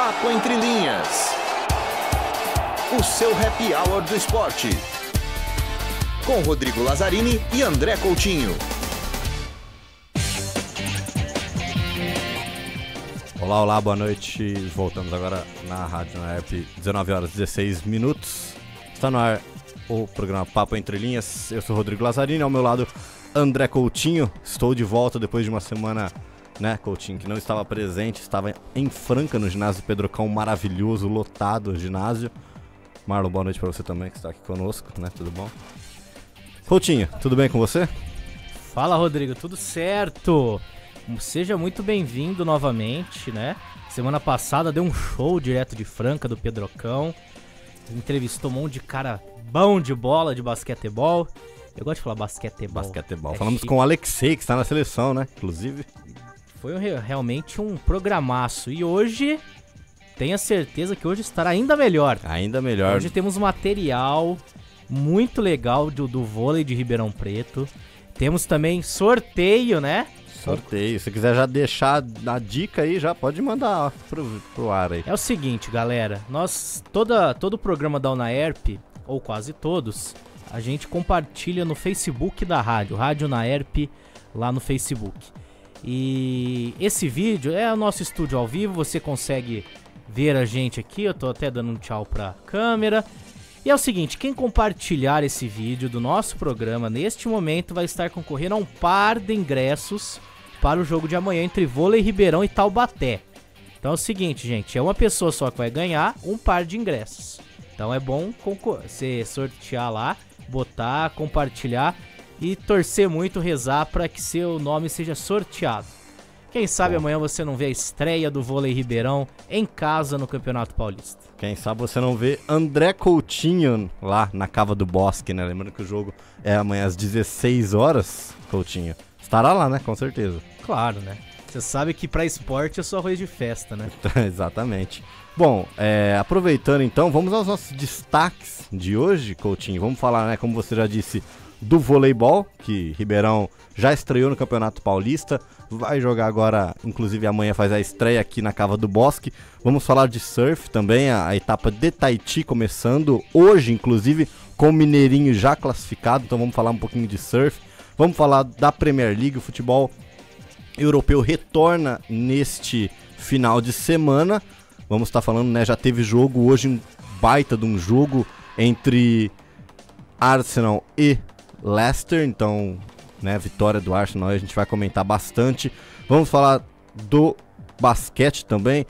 Papo Entre Linhas. O seu happy hour do esporte. Com Rodrigo Lazzarini e André Coutinho. Olá, olá, boa noite. Voltamos agora na Rádio NAERP, 19 horas e 16 minutos. Está no ar o programa Papo Entre Linhas. Eu sou o Rodrigo Lazzarini, ao meu lado André Coutinho. Estou de volta depois de uma semana, né, Coutinho, que não estava presente. Estava em Franca, no ginásio Pedrocão, maravilhoso, lotado o ginásio. Marlon, boa noite para você também, que está aqui conosco, né, tudo bom? Coutinho, tudo bem com você? Fala, Rodrigo, tudo certo? Seja muito bem-vindo novamente, né? Semana passada deu um show direto de Franca, do Pedrocão. Entrevistou um monte de cara bom de bola, de basquetebol. Eu gosto de falar basquetebol. Basquetebol. Falamos com o Alexei, que está na seleção, né? Inclusive. Foi realmente um programaço. E hoje, tenha certeza que hoje estará ainda melhor. Ainda melhor. Hoje temos material muito legal do vôlei de Ribeirão Preto. Temos também sorteio, né? Sorteio. Se quiser já deixar a dica aí, já pode mandar pro ar aí. É o seguinte, galera. Todo o programa da UNAERP, ou quase todos, a gente compartilha no Facebook da rádio. Rádio UNAERP, lá no Facebook. E esse vídeo é o nosso estúdio ao vivo. Você consegue ver a gente aqui. Eu tô até dando um tchau pra câmera. E é o seguinte, quem compartilhar esse vídeo do nosso programa neste momento vai estar concorrendo a um par de ingressos para o jogo de amanhã entre Vôlei Ribeirão e Taubaté. Então é o seguinte, gente, é uma pessoa só que vai ganhar um par de ingressos. Então é bom você sortear lá, botar, compartilhar e torcer muito, rezar para que seu nome seja sorteado. Quem sabe amanhã você não vê a estreia do Vôlei Ribeirão em casa no Campeonato Paulista. Quem sabe você não vê André Coutinho lá na Cava do Bosque, né? Lembrando que o jogo é amanhã às 16 horas, Coutinho. Estará lá, né? Com certeza. Claro, né? Você sabe que pra esporte é só arroz de festa, né? Exatamente. Bom, aproveitando então, vamos aos nossos destaques de hoje, Coutinho. Vamos falar, né, como você já disse, do voleibol, que Ribeirão já estreou no Campeonato Paulista. Vai jogar agora, inclusive amanhã faz a estreia aqui na Cava do Bosque. Vamos falar de surf também, a etapa de Taiti começando hoje, inclusive, com o Mineirinho já classificado. Então vamos falar um pouquinho de surf. Vamos falar da Premier League, o futebol europeu retorna neste final de semana. Vamos estar falando, né, já teve jogo hoje, um baita de um jogo entre Arsenal e Leicester, então, né, vitória do Arsenal, a gente vai comentar bastante. Vamos falar do basquete também,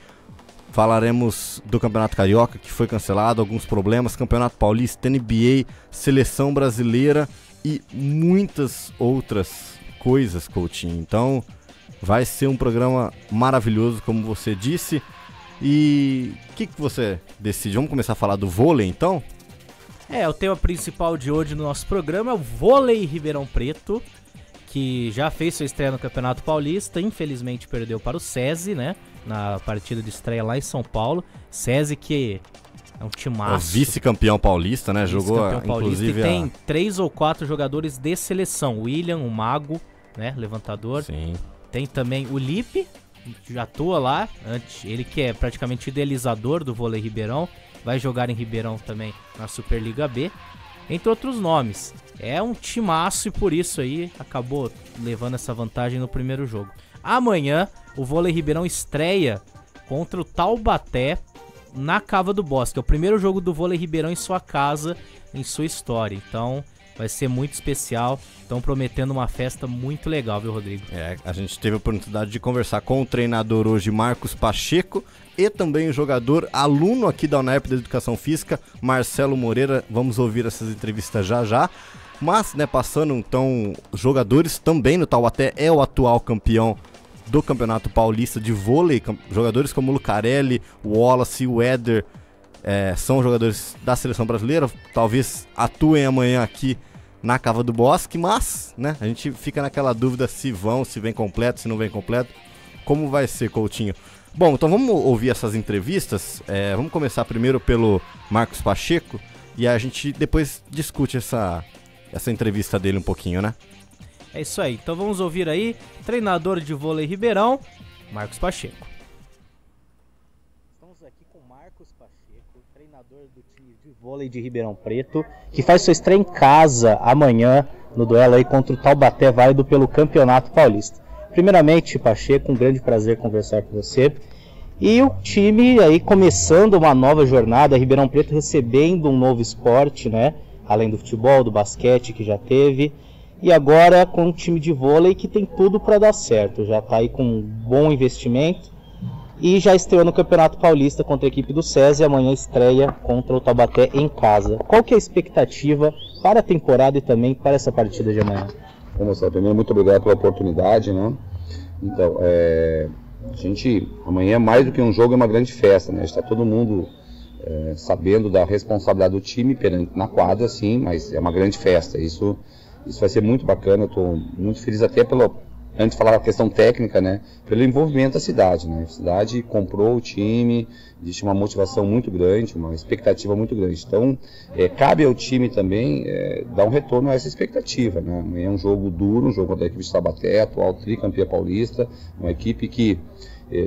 falaremos do Campeonato Carioca, que foi cancelado, alguns problemas, Campeonato Paulista, NBA, Seleção Brasileira e muitas outras coisas, Coutinho. Então, vai ser um programa maravilhoso, como você disse. E o que você decide? Vamos começar a falar do vôlei, então? O tema principal de hoje no nosso programa é o Vôlei Ribeirão Preto, que já fez sua estreia no Campeonato Paulista, infelizmente perdeu para o SESI, né, na partida de estreia lá em São Paulo. SESI que é um timaço. O vice-campeão paulista, né, jogou inclusive e tem 3 ou 4 jogadores de seleção. William, o Mago, né, levantador. Sim. Tem também o Lipe, que já atua lá, ele que é praticamente idealizador do Vôlei Ribeirão. Vai jogar em Ribeirão também na Superliga B, entre outros nomes. É um timaço e por isso aí acabou levando essa vantagem no primeiro jogo. Amanhã o Vôlei Ribeirão estreia contra o Taubaté na Cava do Bosque. É o primeiro jogo do Vôlei Ribeirão em sua casa, em sua história. Então vai ser muito especial. Estão prometendo uma festa muito legal, viu, Rodrigo? A gente teve a oportunidade de conversar com o treinador hoje, Marcos Pacheco, e também o jogador, aluno aqui da UNAERP da Educação Física, Marcelo Moreira. Vamos ouvir essas entrevistas já já. Mas, né, passando então, jogadores também no Taubaté é o atual campeão do Campeonato Paulista de vôlei. Jogadores como o Lucarelli, o Wallace, o Éder, são jogadores da seleção brasileira. Talvez atuem amanhã aqui na Cava do Bosque, mas, né, a gente fica naquela dúvida se vem completo, se não vem completo. Como vai ser, Coutinho? Bom, então vamos ouvir essas entrevistas. Vamos começar primeiro pelo Marcos Pacheco e a gente depois discute essa entrevista dele um pouquinho, né? É isso aí, então vamos ouvir aí, treinador de vôlei Ribeirão, Marcos Pacheco. treinador do time de vôlei de Ribeirão Preto, que faz sua estreia em casa amanhã no duelo aí contra o Taubaté, válido pelo Campeonato Paulista. Primeiramente, Pacheco, um grande prazer conversar com você. E o time aí começando uma nova jornada, Ribeirão Preto recebendo um novo esporte, né? Além do futebol, do basquete que já teve. E agora com um time de vôlei que tem tudo para dar certo. Já está aí com um bom investimento. E já estreou no Campeonato Paulista contra a equipe do SESI. E amanhã estreia contra o Taubaté em casa. Qual que é a expectativa para a temporada e também para essa partida de amanhã? Vamos lá, primeiro, muito obrigado pela oportunidade, né? Então, a gente, amanhã, mais do que um jogo, é uma grande festa, né? Está todo mundo sabendo da responsabilidade do time na quadra, sim, mas é uma grande festa. Isso vai ser muito bacana. Eu estou muito feliz até antes de falar da questão técnica, né? Pelo envolvimento da cidade, né? A cidade comprou o time, existe uma motivação muito grande, uma expectativa muito grande. Então, cabe ao time também dar um retorno a essa expectativa, né? Amanhã é um jogo duro, um jogo contra a equipe de Taubaté, atual tricampeã paulista, uma equipe que,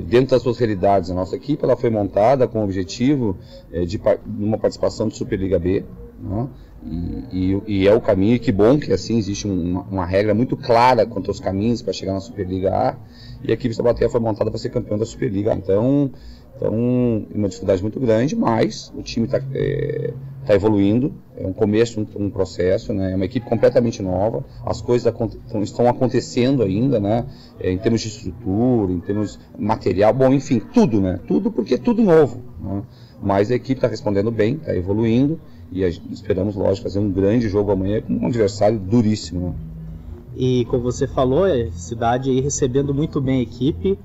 dentro das suas realidades, a nossa equipe ela foi montada com o objetivo de uma participação de Superliga B, né? E é o caminho, e que bom que assim existe uma regra muito clara quanto aos caminhos para chegar na Superliga A, e a equipe de Taubaté foi montada para ser campeão da Superliga A. Então uma dificuldade muito grande, mas o time está evoluindo, é um começo, um processo, né? É uma equipe completamente nova, as coisas estão acontecendo ainda, né? Em termos de estrutura, em termos de material, bom, enfim, tudo, né? Tudo, porque é tudo novo, né? Mas a equipe está respondendo bem, está evoluindo, e esperamos, lógico, fazer um grande jogo amanhã com um adversário duríssimo, né? E como você falou, a cidade aí recebendo muito bem a equipe,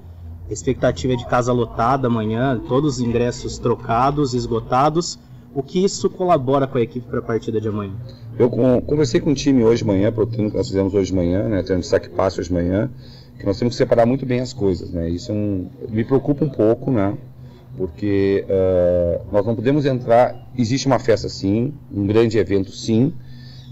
a expectativa é de casa lotada amanhã, todos os ingressos trocados, esgotados. O que isso colabora com a equipe para a partida de amanhã? Eu conversei com o time hoje de manhã, para o treino que nós fizemos hoje de manhã, né, treino de saque passe hoje de manhã, que nós temos que separar muito bem as coisas, né? Isso me preocupa um pouco, né? Porque nós não podemos entrar. Existe uma festa sim, um grande evento sim,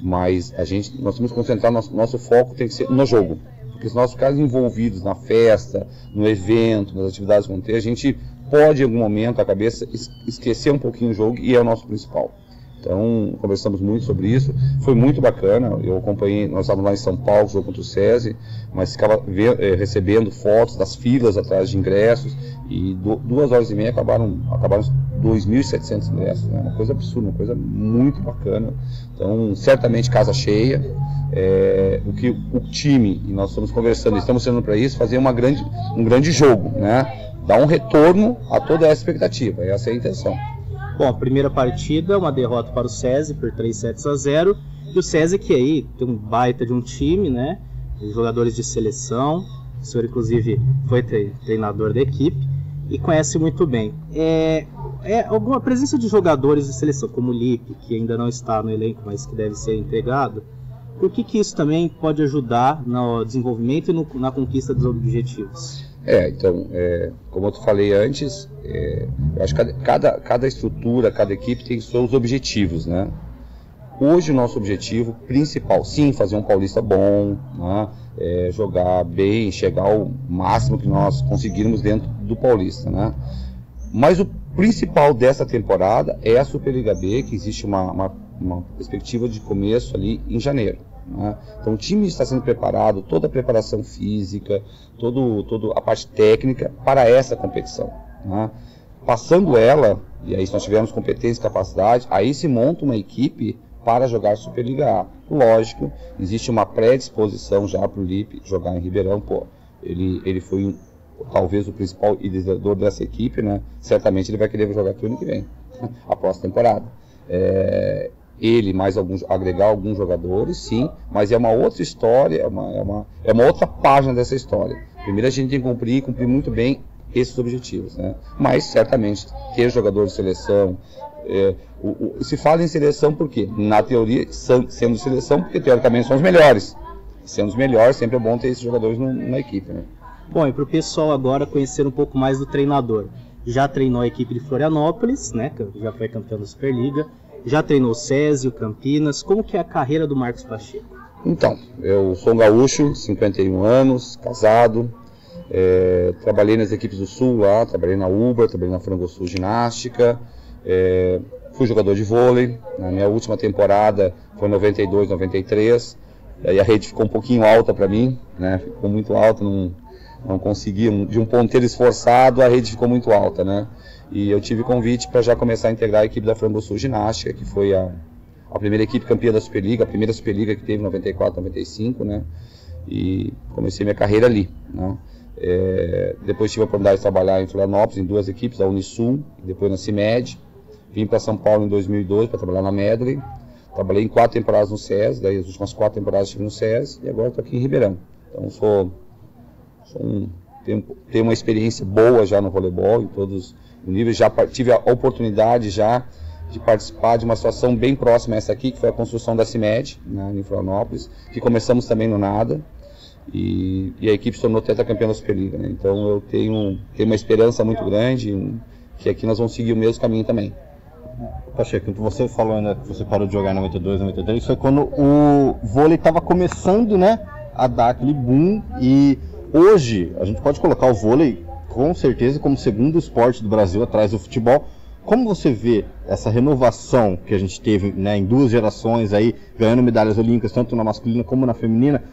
mas nós temos que concentrar, nosso foco tem que ser no jogo, porque se nós ficarmos envolvidos na festa, no evento, nas atividades que vão ter, a gente pode em algum momento a cabeça esquecer um pouquinho o jogo, e é o nosso principal. Então, conversamos muito sobre isso, foi muito bacana. Eu acompanhei, nós estávamos lá em São Paulo, jogo contra o SESI, mas ficava recebendo fotos das filas atrás de ingressos, e 2 horas e meia acabaram 2.700 ingressos, né? Uma coisa absurda, uma coisa muito bacana. Então, certamente casa cheia. O que o time, e nós estamos conversando, estamos sendo para isso, fazer um grande jogo, né? Dar um retorno a toda essa expectativa, essa é a intenção. Bom, a primeira partida, uma derrota para o SESI por 3-0, e o SESI que aí tem um baita de um time, né? Jogadores de seleção, o senhor inclusive foi treinador da equipe e conhece muito bem. Alguma presença de jogadores de seleção, como o Lipe, que ainda não está no elenco, mas que deve ser integrado, por que isso também pode ajudar no desenvolvimento e na conquista dos objetivos? Então, como eu te falei antes, eu acho que cada estrutura, cada equipe tem seus objetivos, né? Hoje o nosso objetivo principal, sim, fazer um paulista bom, né? Jogar bem, chegar ao máximo que nós conseguirmos dentro do paulista, né? Mas o principal dessa temporada é a Superliga B, que existe uma perspectiva de começo ali em janeiro, né? Então o time está sendo preparado, toda a preparação física, toda a parte técnica para essa competição, né? Passando ela, e aí se nós tivermos competência e capacidade, aí se monta uma equipe para jogar Superliga A. Lógico, existe uma predisposição já para o Lipe jogar em Ribeirão. Ele foi talvez o principal liderador dessa equipe, né? Certamente ele vai querer jogar aqui o ano que vem, a próxima temporada. Ele mais agregar alguns jogadores, sim, mas é uma outra história, é uma outra página dessa história. Primeiro a gente tem que cumprir muito bem esses objetivos, né? Mas certamente ter jogadores de seleção, se fala em seleção porque, na teoria, sendo seleção, porque teoricamente são os melhores. Sendo os melhores, sempre é bom ter esses jogadores na equipe, né? Bom, e para o pessoal agora conhecer um pouco mais do treinador. Já treinou a equipe de Florianópolis, né, que já foi campeão da Superliga. Já treinou o SESI, o Campinas. Como que é a carreira do Marcos Pacheco? Então, eu sou um gaúcho, 51 anos, casado. Trabalhei nas equipes do Sul lá, trabalhei na Uber, trabalhei na Frango Sul Ginástica. fui jogador de vôlei, na minha última temporada foi 92, 93, aí a rede ficou um pouquinho alta para mim, né? Ficou muito alta, não consegui, de um ponteiro esforçado a rede ficou muito alta, né? E eu tive convite para já começar a integrar a equipe da Frambosul Ginástica, que foi a primeira equipe campeã da Superliga, a primeira Superliga que teve em 94, 95, né? E comecei minha carreira ali, né? Depois tive a oportunidade de trabalhar em Florianópolis, em 2 equipes, a Unisul e depois na CIMED. Vim para São Paulo em 2002 para trabalhar na Medley. Trabalhei em 4 temporadas no SES, daí as últimas 4 temporadas estive no SES e agora estou aqui em Ribeirão. Então tenho uma experiência boa já no voleibol, em todos os níveis. Já tive a oportunidade já de participar de uma situação bem próxima a essa aqui, que foi a construção da CIMED, né, em Florianópolis, que começamos também no nada. E a equipe se tornou tetracampeã da Superliga, né? Então eu tenho uma esperança muito grande que aqui nós vamos seguir o mesmo caminho também. Pacheco, você falou, né, que você parou de jogar em 92, 93, foi quando o vôlei estava começando, né, a dar aquele boom, e hoje a gente pode colocar o vôlei com certeza como segundo esporte do Brasil atrás do futebol. Como você vê essa renovação que a gente teve, né, em 2 gerações aí, ganhando medalhas olímpicas, tanto na masculina como na feminina?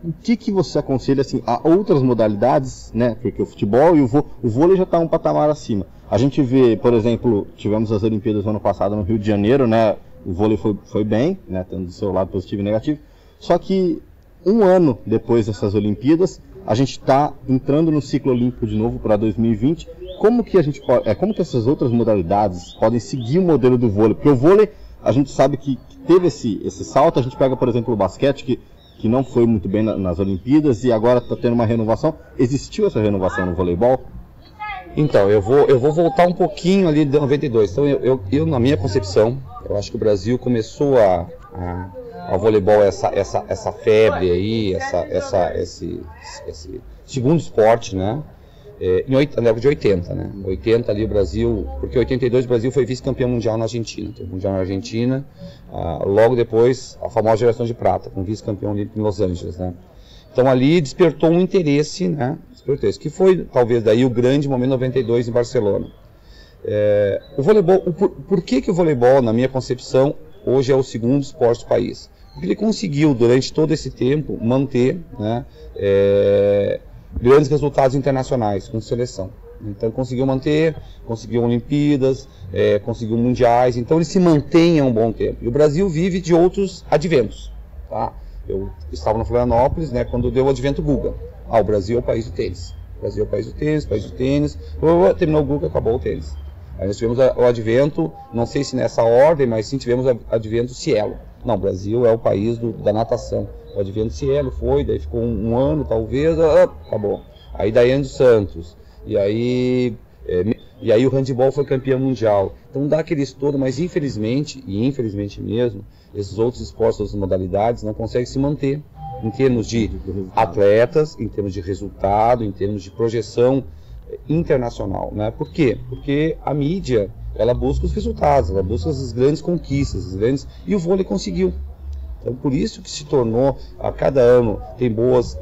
O que você aconselha assim, a outras modalidades, né? Porque o futebol e o vôlei já está um patamar acima. A gente vê, por exemplo, tivemos as Olimpíadas no ano passado no Rio de Janeiro, né? O vôlei foi bem, né? Tendo o seu lado positivo e negativo. Só que um ano depois dessas Olimpíadas, a gente está entrando no ciclo olímpico de novo para 2020. Como que como que essas outras modalidades podem seguir o modelo do vôlei? Porque o vôlei, a gente sabe que teve esse salto. A gente pega, por exemplo, o basquete, que não foi muito bem nas Olimpíadas e agora está tendo uma renovação. Existiu essa renovação no voleibol? Então, eu vou voltar um pouquinho ali de 92. Então, eu na minha concepção, eu acho que o Brasil começou a voleibol, essa febre aí, esse segundo esporte, né? Na década de 80, né? 80 ali o Brasil, porque em 82 o Brasil foi vice-campeão mundial na Argentina. Teve mundial na Argentina, logo depois a famosa geração de prata, com vice-campeão olímpico em Los Angeles, né? Então ali despertou um interesse, né? Que foi talvez daí o grande momento 92 em Barcelona. O voleibol, por que o voleibol, na minha concepção, hoje é o segundo esporte do país? Porque ele conseguiu durante todo esse tempo manter, né, grandes resultados internacionais com seleção. Então conseguiu manter, conseguiu Olimpíadas, conseguiu mundiais, então ele se mantém há um bom tempo. E o Brasil vive de outros adventos, tá? Eu estava no Florianópolis, né, quando deu o advento Guga. O Brasil é o país do tênis. O Brasil é o país do tênis, terminou o Guga, acabou o tênis. Aí nós tivemos o advento, não sei se nessa ordem, mas sim tivemos o advento Cielo. Não, o Brasil é o país da natação. O advento Cielo foi, daí ficou um ano talvez, acabou. Aí Daiane dos Santos, e aí o handebol foi campeão mundial. Então dá aquele estouro, mas infelizmente mesmo, esses outros esportes, outras modalidades não conseguem se manter em termos de atletas, em termos de resultado, em termos de projeção internacional, né? Por quê? Porque a mídia, ela busca os resultados, ela busca as grandes conquistas, e o vôlei conseguiu. Então por isso que se tornou, a cada ano tem bons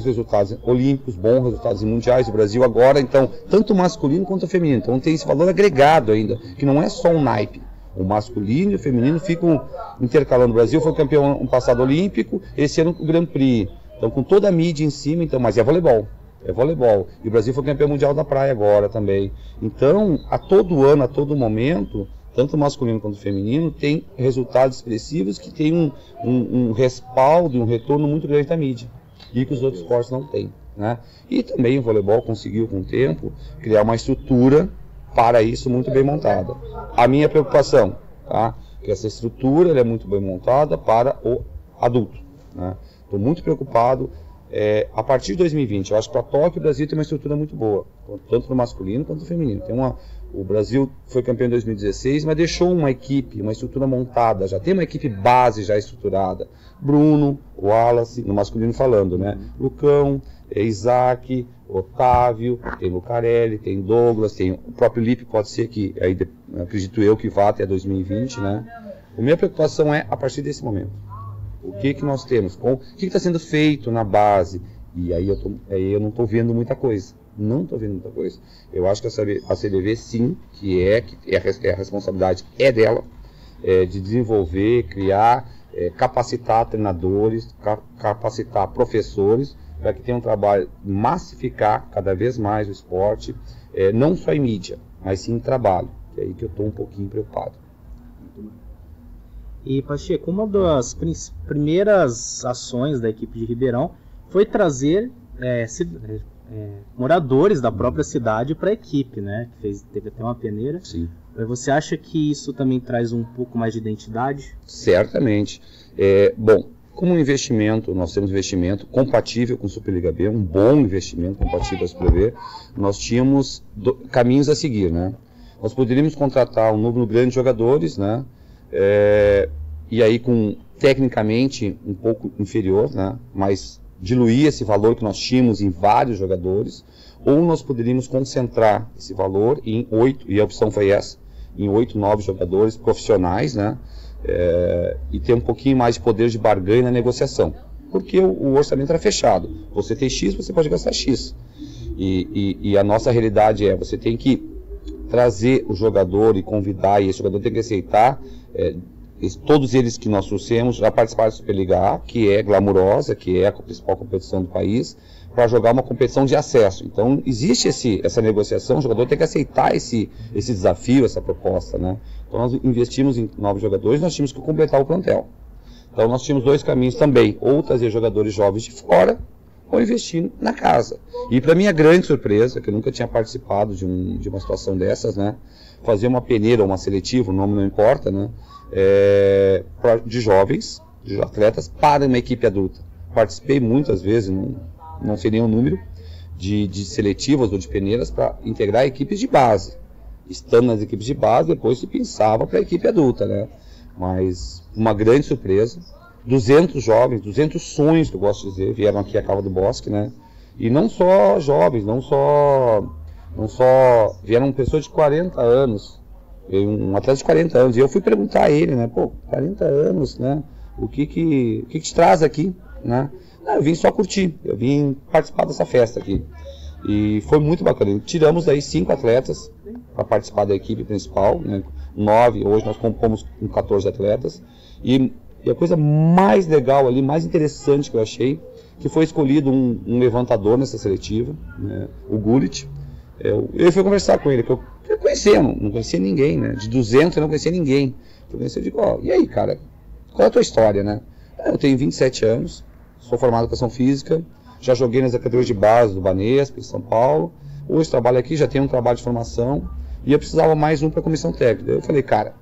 resultados olímpicos, bons resultados em mundiais. O Brasil agora, então, tanto masculino quanto feminino, então tem esse valor agregado ainda, que não é só um naipe. O masculino e o feminino ficam intercalando. O Brasil foi campeão no passado olímpico, esse ano o Grand Prix. Então com toda a mídia em cima, então, mas é voleibol. E o Brasil foi campeão mundial da praia agora também. Então, a todo ano, a todo momento, tanto o masculino quanto o feminino tem resultados expressivos que tem um respaldo e um retorno muito grande da mídia, e que os outros esportes não têm, né? E também o voleibol conseguiu, com o tempo, criar uma estrutura para isso muito bem montada. A minha preocupação, tá? Que essa estrutura ela é muito bem montada para o adulto, né? Estou muito preocupado. A partir de 2020, eu acho que para Tóquio o Brasil tem uma estrutura muito boa, tanto no masculino quanto no feminino. O Brasil foi campeão em 2016, mas deixou uma equipe, uma estrutura montada, já tem uma equipe base já estruturada. Bruno, Wallace, no masculino falando, né? Lucão, Isaac, Otávio, tem Lucarelli, tem Douglas, tem o próprio Lipe, pode ser que, aí, acredito eu, que vá até 2020, né? A minha preocupação é a partir desse momento. O que nós temos? O que está sendo feito na base? E aí eu não estou vendo muita coisa. Não estou vendo muita coisa. Eu acho que a CBV, sim, que a responsabilidade é dela, de desenvolver, criar, capacitar treinadores, capacitar professores, para que tenha um trabalho, massificar cada vez mais o esporte, não só em mídia, mas sim em trabalho. É aí que eu estou um pouquinho preocupado. E, Pacheco, uma das primeiras ações da equipe de Ribeirão foi trazer moradores da própria cidade para a equipe, né? Teve até uma peneira. Sim. Você acha que isso também traz um pouco mais de identidade? Certamente. Bom, como investimento, nós temos investimento compatível com a Superliga B, um bom investimento compatível com a Superliga B. Nós tínhamos caminhos a seguir, né? Nós poderíamos contratar um número grande de jogadores, né? E aí tecnicamente um pouco inferior, né? Mas diluir esse valor que nós tínhamos em vários jogadores, ou nós poderíamos concentrar esse valor em 8, e a opção foi essa, em 8, 9 jogadores profissionais, né? E ter um pouquinho mais de poder de barganha na negociação, porque o orçamento era fechado. Você tem X, você pode gastar X. E a nossa realidade você tem que trazer o jogador e convidar, e esse jogador tem que aceitar, todos eles que nós trouxemos já participaram da Superliga A, que é glamurosa, que é a principal competição do país, para jogar uma competição de acesso. Então existe essa negociação, o jogador tem que aceitar esse desafio, essa proposta, né? Então nós investimos em 9 jogadores, nós tínhamos que completar o plantel. Então nós tínhamos 2 caminhos também, ou trazer jogadores jovens de fora, ou investir na casa. E para minha grande surpresa, que eu nunca tinha participado de uma situação dessas, né? Fazer uma peneira ou uma seletiva, o nome não importa, né? De jovens, de atletas, para uma equipe adulta. Participei muitas vezes, não sei nenhum número, de seletivas ou de peneiras para integrar equipes de base. Estando nas equipes de base, depois se pensava para a equipe adulta, né? Mas uma grande surpresa. 200 jovens, 200 sonhos, que eu gosto de dizer, vieram aqui à Cava do Bosque, né? E não só jovens, não só vieram pessoas de 40 anos, um atleta de 40 anos, e eu fui perguntar a ele, né? 40 anos, né? O que te traz aqui, né? Eu vim só curtir, eu vim participar dessa festa aqui. E foi muito bacana. Tiramos daí 5 atletas para participar da equipe principal, né? 9, hoje nós compomos com 14 atletas. E a coisa mais legal ali, mais interessante que eu achei, que foi escolhido um levantador nessa seletiva, né? O Gullit. Eu fui conversar com ele, que eu conhecia, não conhecia ninguém, né? De 200 eu não conhecia ninguém. Eu digo, e aí, cara, qual é a tua história, né? Eu tenho 27 anos, sou formado em educação física, já joguei nas categorias de base do Banespa, em São Paulo, hoje trabalho aqui, já tenho um trabalho de formação, e eu precisava mais um para a comissão técnica. Eu falei, cara,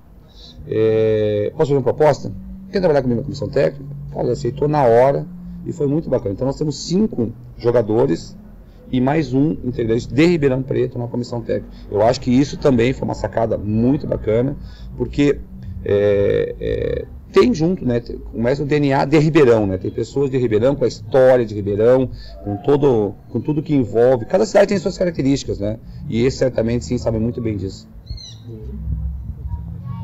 posso fazer uma proposta? Quer trabalhar comigo na comissão técnica? Cara, ele aceitou na hora, e foi muito bacana. Então nós temos 5 jogadores, e mais um integrante de Ribeirão Preto na comissão técnica. Eu acho que isso também foi uma sacada muito bacana, porque tem junto, né, começa o DNA de Ribeirão, né, tem pessoas de Ribeirão com a história de Ribeirão, com tudo que envolve. Cada cidade tem suas características, né, e esse certamente sim sabe muito bem disso.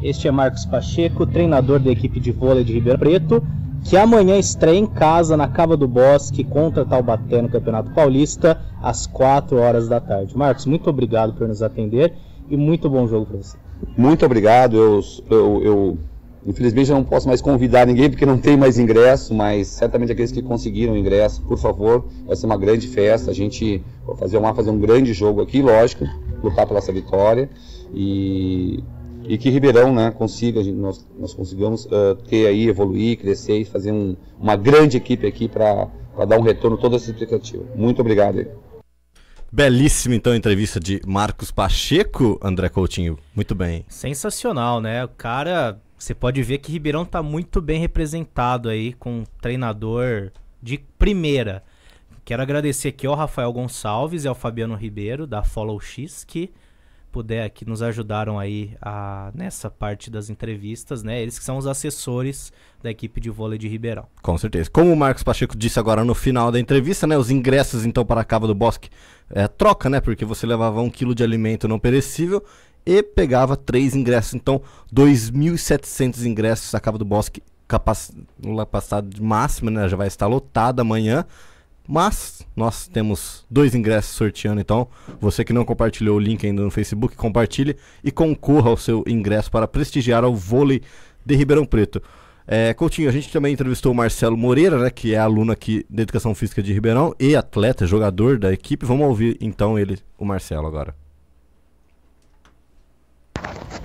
Este é Marcos Pacheco, treinador da equipe de vôlei de Ribeirão Preto, que amanhã estreia em casa na Cava do Bosque contra Taubaté no Campeonato Paulista às 4 horas da tarde. Marcos, muito obrigado por nos atender e muito bom jogo para você. Muito obrigado. Eu infelizmente não posso mais convidar ninguém porque não tem mais ingresso, mas certamente aqueles que conseguiram ingresso, por favor, vai ser uma grande festa. A gente vai fazer um grande jogo aqui, lógico, lutar pela essa vitória e que Ribeirão, né, nós consigamos ter aí, evoluir, crescer e fazer uma grande equipe aqui para dar um retorno toda essa expectativa. Muito obrigado aí. Belíssima, então, entrevista de Marcos Pacheco, André Coutinho. Muito bem. Sensacional, né? O cara, você pode ver que Ribeirão tá muito bem representado aí, com um treinador de primeira. Quero agradecer aqui ao Rafael Gonçalves e ao Fabiano Ribeiro, da Follow X, que nos ajudaram aí nessa parte das entrevistas, né? Eles que são os assessores da equipe de vôlei de Ribeirão. Com certeza. Como o Marcos Pacheco disse agora no final da entrevista, né? Os ingressos, então, para a Cava do Bosque troca, né? Porque você levava 1 quilo de alimento não perecível e pegava 3 ingressos. Então, 2.700 ingressos. A Cava do Bosque, capacidade máxima, né? Já vai estar lotada amanhã. Mas nós temos 2 ingressos sorteando, então você que não compartilhou o link ainda no Facebook, compartilhe e concorra ao seu ingresso para prestigiar o vôlei de Ribeirão Preto. Coutinho, a gente também entrevistou o Marcelo Moreira, né, que é aluno aqui da Educação Física de Ribeirão e atleta, jogador da equipe. Vamos ouvir então o Marcelo agora.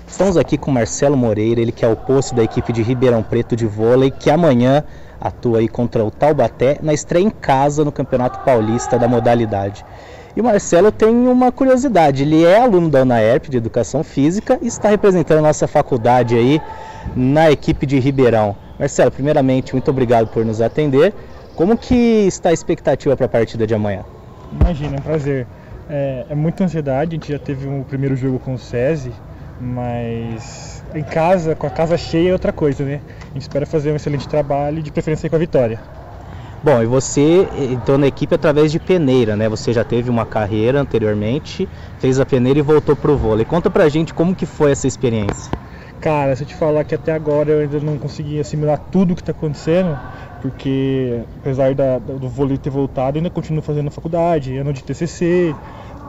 Estamos aqui com o Marcelo Moreira, ele que é o posto da equipe de Ribeirão Preto de vôlei, que amanhã atua aí contra o Taubaté na estreia em casa no Campeonato Paulista da modalidade. E o Marcelo tem uma curiosidade, ele é aluno da UNAERP de Educação Física e está representando a nossa faculdade aí na equipe de Ribeirão. Marcelo, primeiramente, muito obrigado por nos atender. Como que está a expectativa para a partida de amanhã? Imagina, é um prazer. É muita ansiedade, a gente já teve um primeiro jogo com o SESI, mas em casa, com a casa cheia é outra coisa, né? A gente espera fazer um excelente trabalho e de preferência com a vitória. Bom, e você entrou na equipe através de peneira, né? Você já teve uma carreira anteriormente, fez a peneira e voltou pro vôlei. Conta pra gente como que foi essa experiência. Cara, se eu te falar que até agora eu ainda não consegui assimilar tudo o que está acontecendo, porque apesar do vôlei ter voltado, eu ainda continuo fazendo faculdade, ano de TCC,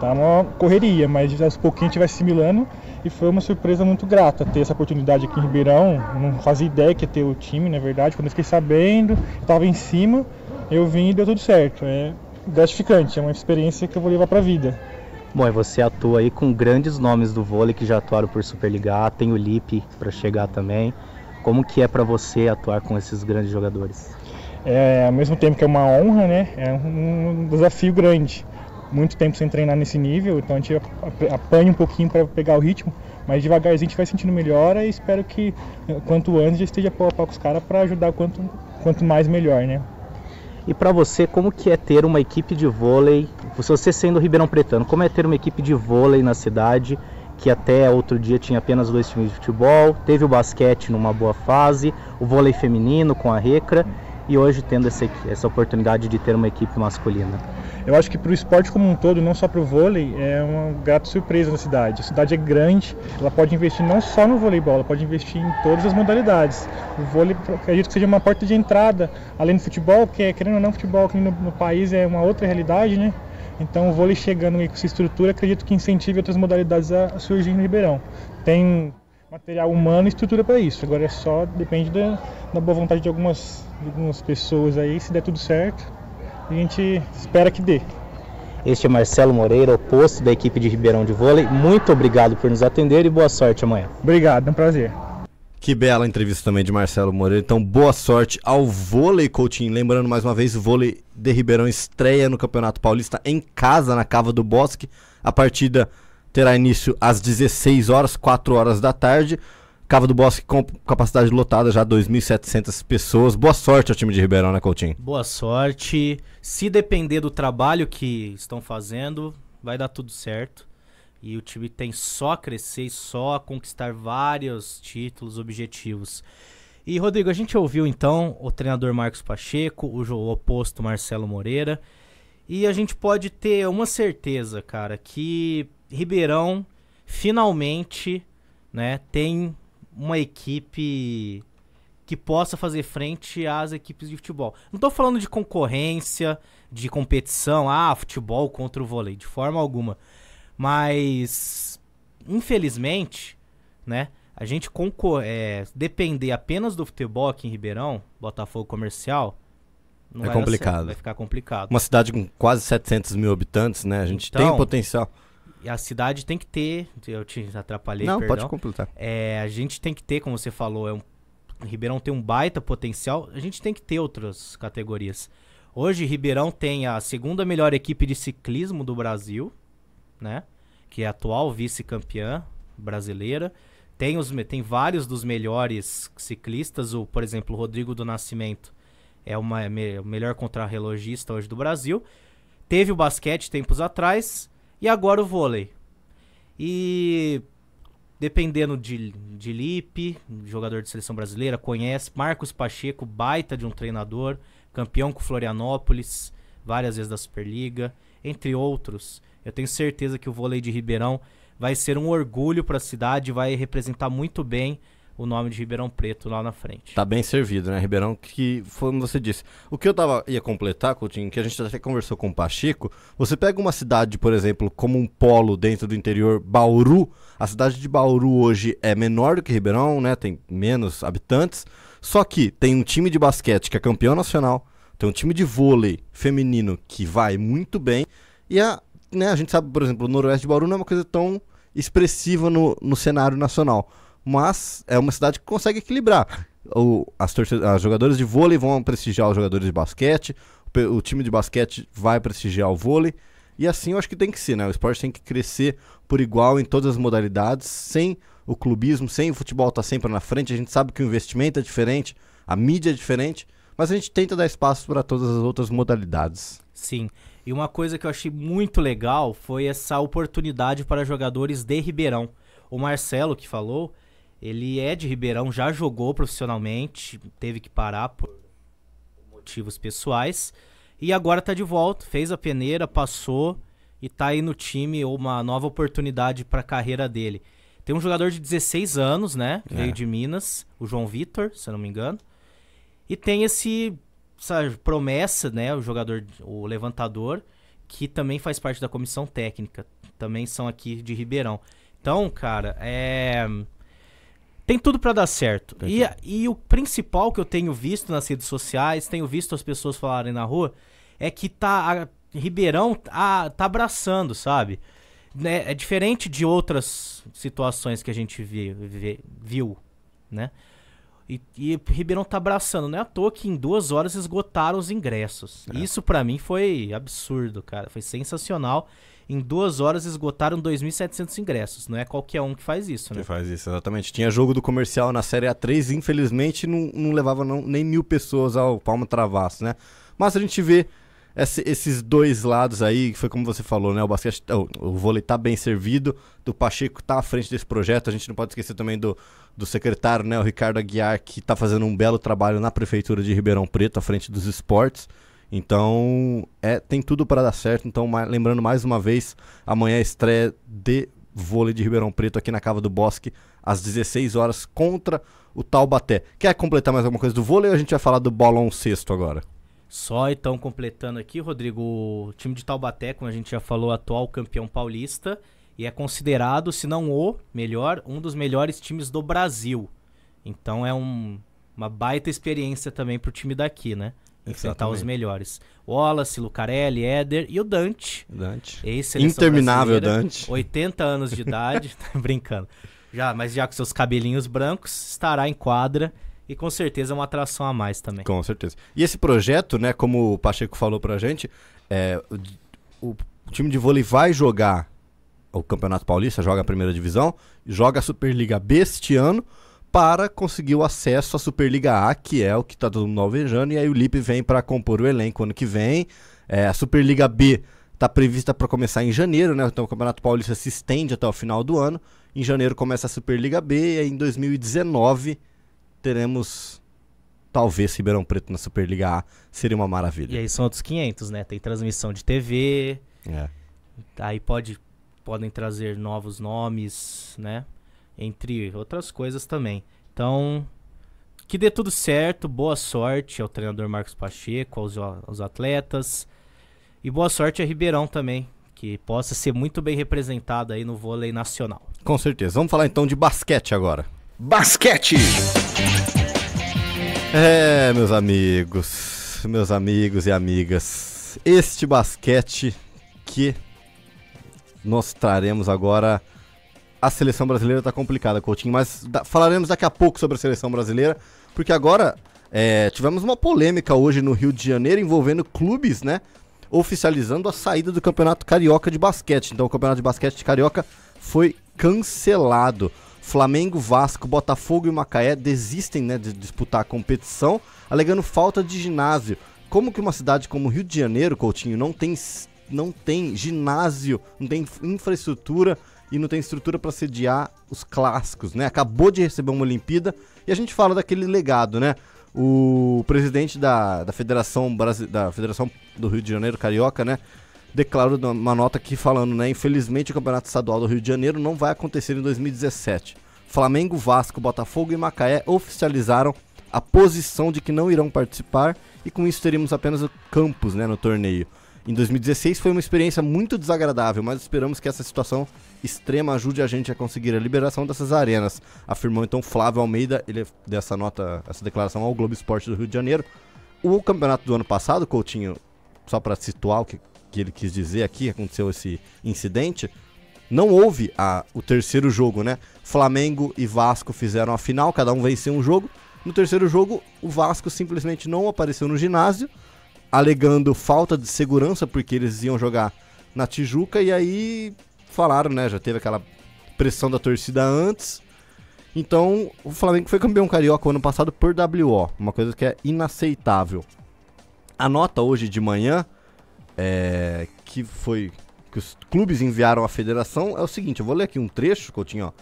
tá uma correria, mas aos pouquinhos a gente vai assimilando e foi uma surpresa muito grata ter essa oportunidade aqui em Ribeirão. Não fazia ideia que ia ter o time, na verdade, quando eu fiquei sabendo, eu estava em cima, eu vim e deu tudo certo. É gratificante, é uma experiência que eu vou levar para a vida. Bom, e você atua aí com grandes nomes do vôlei que já atuaram por Superliga A, tem o Lipe para chegar também. Como que é para você atuar com esses grandes jogadores? Ao mesmo tempo que é uma honra, né? É um desafio grande. Muito tempo sem treinar nesse nível, então a gente apanha um pouquinho para pegar o ritmo, mas devagarzinho a gente vai sentindo melhora e espero que quanto antes já esteja pau a pau com os caras para ajudar quanto mais melhor, né? E para você, como que é ter uma equipe de vôlei, você sendo ribeirão pretano, como é ter uma equipe de vôlei na cidade, que até outro dia tinha apenas 2 times de futebol, teve o basquete numa boa fase, o vôlei feminino com a Recra, e hoje tendo essa oportunidade de ter uma equipe masculina? Eu acho que para o esporte como um todo, não só para o vôlei, é uma grata surpresa na cidade. A cidade é grande, ela pode investir não só no voleibol, ela pode investir em todas as modalidades. O vôlei, acredito que seja uma porta de entrada, além do futebol, porque querendo ou não, o futebol aqui no país é uma outra realidade, né? Então o vôlei chegando com essa estrutura, acredito que incentive outras modalidades a surgir no Ribeirão. Tem material humano e estrutura para isso, agora depende da boa vontade de algumas pessoas aí. Se der tudo certo, a gente espera que dê. Este é Marcelo Moreira, o posto da equipe de Ribeirão de vôlei. Muito obrigado por nos atender e boa sorte amanhã. Obrigado, é um prazer. Que bela entrevista também de Marcelo Moreira. Então, boa sorte ao vôlei, Coutinho. Lembrando mais uma vez, o vôlei de Ribeirão estreia no Campeonato Paulista em casa, na Cava do Bosque. A partida terá início às 16 horas, 4 horas da tarde. Cava do Bosque com capacidade lotada, já 2.700 pessoas. Boa sorte ao time de Ribeirão, né, Coutinho? Boa sorte. Se depender do trabalho que estão fazendo, vai dar tudo certo. E o time tem só a crescer e só a conquistar vários títulos, objetivos. E, Rodrigo, a gente ouviu então o treinador Marcos Pacheco, o oposto Marcelo Moreira. E a gente pode ter uma certeza, cara, que Ribeirão finalmente, né, tem uma equipe que possa fazer frente às equipes de futebol. Não tô falando de concorrência, de competição, futebol contra o vôlei, de forma alguma. Mas, infelizmente, né, a gente depender apenas do futebol aqui em Ribeirão, Botafogo Comercial, não vai complicado. Certo, vai ficar complicado. Uma cidade com quase 700 mil habitantes, né? A gente tem o potencial. E a cidade tem que ter, eu te atrapalhei, não, perdão. Pode completar. A gente tem que ter, como você falou, Ribeirão tem um baita potencial, a gente tem que ter outras categorias. Hoje, Ribeirão tem a segunda melhor equipe de ciclismo do Brasil, né? Que é a atual vice-campeã brasileira. Tem vários dos melhores ciclistas, por exemplo, o Rodrigo do Nascimento é o melhor contrarrelogista hoje do Brasil. Teve o basquete tempos atrás. E agora o vôlei. E dependendo de Lipe, jogador de seleção brasileira, conhece. Marcos Pacheco, baita de um treinador, campeão com Florianópolis, várias vezes da Superliga, entre outros. Eu tenho certeza que o vôlei de Ribeirão vai ser um orgulho para a cidade, vai representar muito bem o nome de Ribeirão Preto lá na frente. Tá bem servido, né, Ribeirão? Que foi como você disse. O que eu ia completar, Coutinho, que a gente até conversou com o Pacheco, você pega uma cidade, por exemplo, como um polo dentro do interior, Bauru. A cidade de Bauru hoje é menor do que Ribeirão, né? Tem menos habitantes. Só que tem um time de basquete que é campeão nacional, tem um time de vôlei feminino que vai muito bem. E a gente sabe, por exemplo, o Noroeste de Bauru não é uma coisa tão expressiva no cenário nacional. Mas é uma cidade que consegue equilibrar. As jogadoras de vôlei vão prestigiar os jogadores de basquete, o time de basquete vai prestigiar o vôlei, e assim eu acho que tem que ser, né? O esporte tem que crescer por igual em todas as modalidades, sem o clubismo, sem o futebol estar sempre na frente. A gente sabe que o investimento é diferente, a mídia é diferente, mas a gente tenta dar espaço para todas as outras modalidades. Sim, e uma coisa que eu achei muito legal foi essa oportunidade para jogadores de Ribeirão. O Marcelo que falou, ele é de Ribeirão, já jogou profissionalmente, teve que parar por motivos pessoais, e agora tá de volta, fez a peneira, passou e tá aí no time, uma nova oportunidade para a carreira dele. Tem um jogador de 16 anos, né, veio de Minas, o João Vitor, se eu não me engano, e tem essa promessa, né, o levantador, que também faz parte da comissão técnica, também são aqui de Ribeirão. Então, cara, tem tudo pra dar certo. E o principal que eu tenho visto nas redes sociais, tenho visto as pessoas falarem na rua, é que Ribeirão tá abraçando, sabe? É diferente de outras situações que a gente viu, né? E Ribeirão tá abraçando. Não é à toa que em 2 horas esgotaram os ingressos. Isso pra mim foi absurdo, cara. Foi sensacional. Em 2 horas esgotaram 2.700 ingressos. Não é qualquer um que faz isso, né? Que faz isso, exatamente. Tinha jogo do Comercial na Série A3, infelizmente não levava nem 1.000 pessoas ao Palmo Travasso, né? Mas a gente vê esses dois lados aí, que foi como você falou, né? O basquete, o vôlei tá bem servido, do Pacheco tá à frente desse projeto. A gente não pode esquecer também do secretário, né? O Ricardo Aguiar, que tá fazendo um belo trabalho na Prefeitura de Ribeirão Preto, à frente dos esportes. Então, tem tudo para dar certo. Então, lembrando mais uma vez, amanhã a estreia de vôlei de Ribeirão Preto aqui na Cava do Bosque, às 16 horas, contra o Taubaté. Quer completar mais alguma coisa do vôlei ou a gente vai falar do bolão cesto agora? Só então completando aqui, Rodrigo, o time de Taubaté, como a gente já falou, atual campeão paulista, e é considerado, se não o melhor, um dos melhores times do Brasil. Então é uma baita experiência também pro time daqui, né? Enfrentar os melhores. Wallace, Lucarelli, Éder e o Dante. Interminável Dante. 80 anos de idade, brincando. Mas já com seus cabelinhos brancos, estará em quadra e com certeza é uma atração a mais também. Com certeza. E esse projeto, né, como o Pacheco falou pra gente, o time de vôlei vai jogar o Campeonato Paulista, joga a primeira divisão, joga a Superliga B este ano, para conseguir o acesso à Superliga A, que é o que está todo mundo alvejando, e aí o Lipe vem para compor o elenco ano que vem. A Superliga B está prevista para começar em janeiro, né? Então o Campeonato Paulista se estende até o final do ano. Em janeiro começa a Superliga B, e aí em 2019 teremos talvez Ribeirão Preto na Superliga A. Seria uma maravilha. E aí são outros 500, né? Tem transmissão de TV, aí podem trazer novos nomes, né? Entre outras coisas também. Então, que dê tudo certo, boa sorte ao treinador Marcos Pacheco, aos atletas, e boa sorte a Ribeirão também, que possa ser muito bem representado aí no vôlei nacional. Com certeza. Vamos falar então de basquete agora. Basquete! Meus amigos e amigas, este basquete que nós traremos agora. A seleção brasileira tá complicada, Coutinho, mas falaremos daqui a pouco sobre a seleção brasileira, porque agora tivemos uma polêmica hoje no Rio de Janeiro envolvendo clubes, né, oficializando a saída do Campeonato Carioca de Basquete. Então o Campeonato de Basquete de Carioca foi cancelado. Flamengo, Vasco, Botafogo e Macaé desistem, né, de disputar a competição, alegando falta de ginásio. Como que uma cidade como Rio de Janeiro, Coutinho, não tem ginásio, não tem infraestrutura e não tem estrutura para sediar os clássicos, né? Acabou de receber uma Olimpíada e a gente fala daquele legado, né? O presidente da Federação do Rio de Janeiro, Carioca, né? Declarou uma nota aqui falando, né? Infelizmente o Campeonato Estadual do Rio de Janeiro não vai acontecer em 2017. Flamengo, Vasco, Botafogo e Macaé oficializaram a posição de que não irão participar e com isso teríamos apenas o campus, né, no torneio. Em 2016 foi uma experiência muito desagradável, mas esperamos que essa situação extrema ajude a gente a conseguir a liberação dessas arenas, afirmou então Flávio Almeida, ele deu essa declaração ao Globo Esporte do Rio de Janeiro. O campeonato do ano passado, Coutinho, só para situar o que ele quis dizer aqui, aconteceu esse incidente, não houve o terceiro jogo, né? Flamengo e Vasco fizeram a final, cada um venceu um jogo. No terceiro jogo, o Vasco simplesmente não apareceu no ginásio, alegando falta de segurança, porque eles iam jogar na Tijuca, e aí falaram, né? Já teve aquela pressão da torcida antes. Então, o Flamengo foi campeão carioca ano passado por WO, uma coisa que é inaceitável. A nota hoje de manhã, que os clubes enviaram à federação, é o seguinte, eu vou ler aqui um trecho, Coutinho, ó.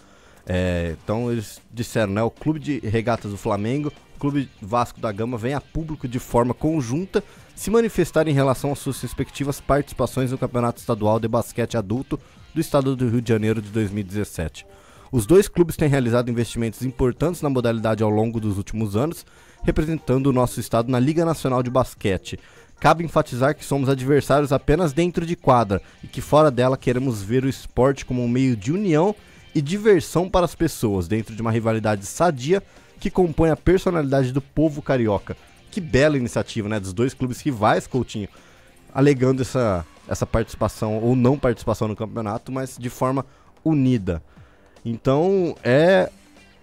Então eles disseram, né, o Clube de Regatas do Flamengo, o Clube Vasco da Gama vem a público de forma conjunta se manifestar em relação às suas respectivas participações no Campeonato Estadual de Basquete Adulto do Estado do Rio de Janeiro de 2017. Os dois clubes têm realizado investimentos importantes na modalidade ao longo dos últimos anos, representando o nosso estado na Liga Nacional de Basquete. Cabe enfatizar que somos adversários apenas dentro de quadra e que fora dela queremos ver o esporte como um meio de união e diversão para as pessoas, dentro de uma rivalidade sadia que compõe a personalidade do povo carioca. Que bela iniciativa, né, dos dois clubes rivais, Coutinho, alegando essa participação ou não participação no campeonato, mas de forma unida. Então é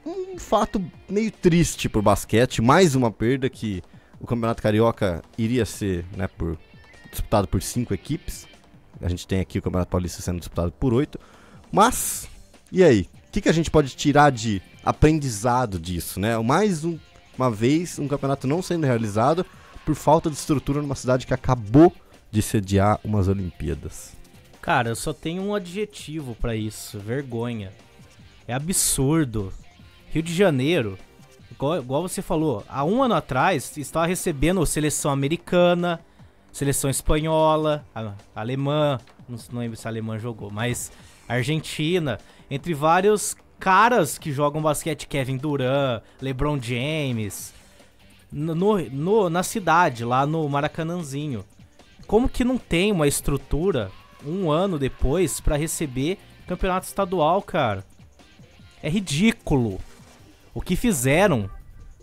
um fato meio triste pro basquete, mais uma perda, que o Campeonato Carioca iria ser, né, disputado por 5 equipes. A gente tem aqui o Campeonato Paulista sendo disputado por 8. Mas, e aí? O que a gente pode tirar de aprendizado disso, né? Mais uma vez, um campeonato não sendo realizado por falta de estrutura numa cidade que acabou de sediar umas Olimpíadas. Cara, eu só tenho um adjetivo pra isso, vergonha. É absurdo. Rio de Janeiro, igual você falou, há um ano atrás estava recebendo seleção americana, seleção espanhola, alemã, não lembro se a alemã jogou, mas Argentina, entre vários caras que jogam basquete, Kevin Durant, LeBron James, na cidade, lá no Maracanãzinho. Como que não tem uma estrutura um ano depois pra receber campeonato estadual, cara? É ridículo. O que fizeram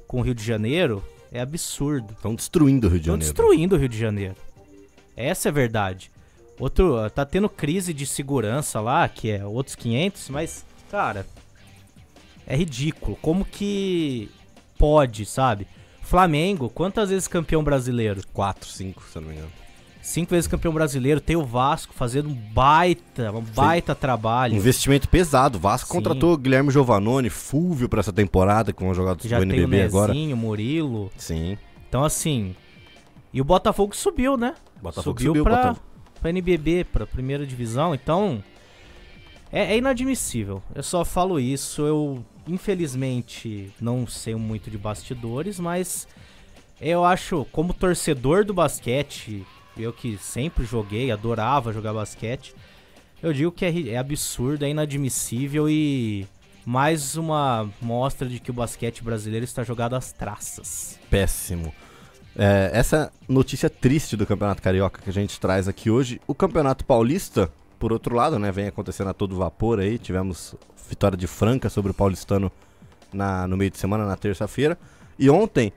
com o Rio de Janeiro é absurdo. Estão destruindo o Rio de Janeiro. Estão destruindo o Rio de Janeiro. Essa é a verdade. Tá tendo crise de segurança lá, que é outros 500, mas, cara, é ridículo. Como que pode, sabe? Flamengo, quantas vezes campeão brasileiro? 4, 5, se eu não me engano. 5 vezes campeão brasileiro. Tem o Vasco fazendo um baita trabalho. Investimento pesado. O Vasco Sim. contratou Guilherme Giovannone, Fúvio pra essa temporada, que vão jogar do Já NBB tem o Nezinho, agora. Murilo. Sim. Então, assim... E o Botafogo subiu, né? Botafogo subiu pra NBB, pra primeira divisão. Então, é inadmissível. Eu só falo isso. Eu, infelizmente, não sei muito de bastidores, mas eu acho, como torcedor do basquete, eu que sempre joguei, adorava jogar basquete, eu digo que é absurdo, é inadmissível e mais uma mostra de que o basquete brasileiro está jogado às traças. Péssimo. Essa notícia triste do Campeonato Carioca que a gente traz aqui hoje. O Campeonato Paulista, por outro lado, né, vem acontecendo a todo vapor aí. Tivemos vitória de Franca sobre o Paulistano no meio de semana, na terça-feira. E ontem,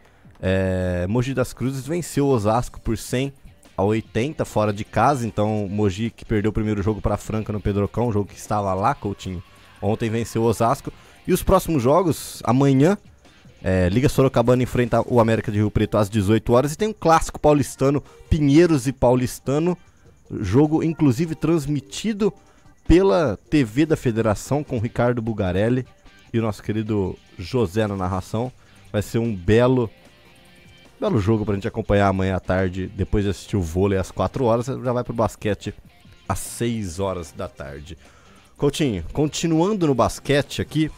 Mogi das Cruzes venceu o Osasco por 100-80 fora de casa. Então, Mogi, que perdeu o primeiro jogo para Franca no Pedrocão, um jogo que estava lá, Coutinho, ontem venceu o Osasco. E os próximos jogos, amanhã, Liga Sorocabana enfrenta o América de Rio Preto às 18 horas. E tem um clássico paulistano, Pinheiros e Paulistano. Jogo, inclusive, transmitido pela TV da Federação, com o Ricardo Bugarelli e o nosso querido José na narração. Vai ser um belo jogo pra gente acompanhar amanhã à tarde, depois de assistir o vôlei às 4 horas, já vai pro basquete às 6 horas da tarde. Coutinho, continuando no basquete aqui,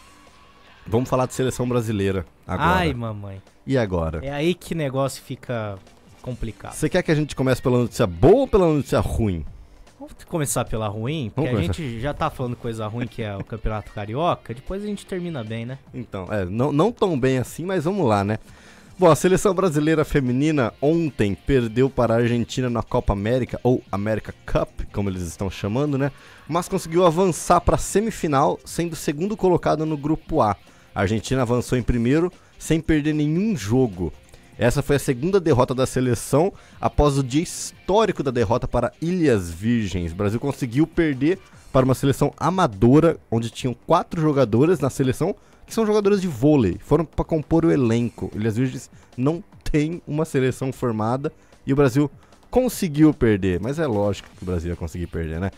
vamos falar de seleção brasileira agora. Ai, mamãe. E agora? É aí que o negócio fica complicado. Você quer que a gente comece pela notícia boa ou pela notícia ruim? Vamos começar pela ruim, porque a gente já tá falando coisa ruim, que é o Campeonato Carioca, depois a gente termina bem, né? Então, não tão bem assim, mas vamos lá, né? Bom, a seleção brasileira feminina ontem perdeu para a Argentina na Copa América, ou America Cup, como eles estão chamando, né? Mas conseguiu avançar para a semifinal, sendo segundo colocado no grupo A. A Argentina avançou em primeiro, sem perder nenhum jogo. Essa foi a segunda derrota da seleção após o dia histórico da derrota para Ilhas Virgens. O Brasil conseguiu perder para uma seleção amadora, onde tinham 4 jogadoras na seleção, que são jogadoras de vôlei. Foram para compor o elenco. Ilhas Virgens não tem uma seleção formada e o Brasil conseguiu perder. Mas é lógico que o Brasil ia conseguir perder, né?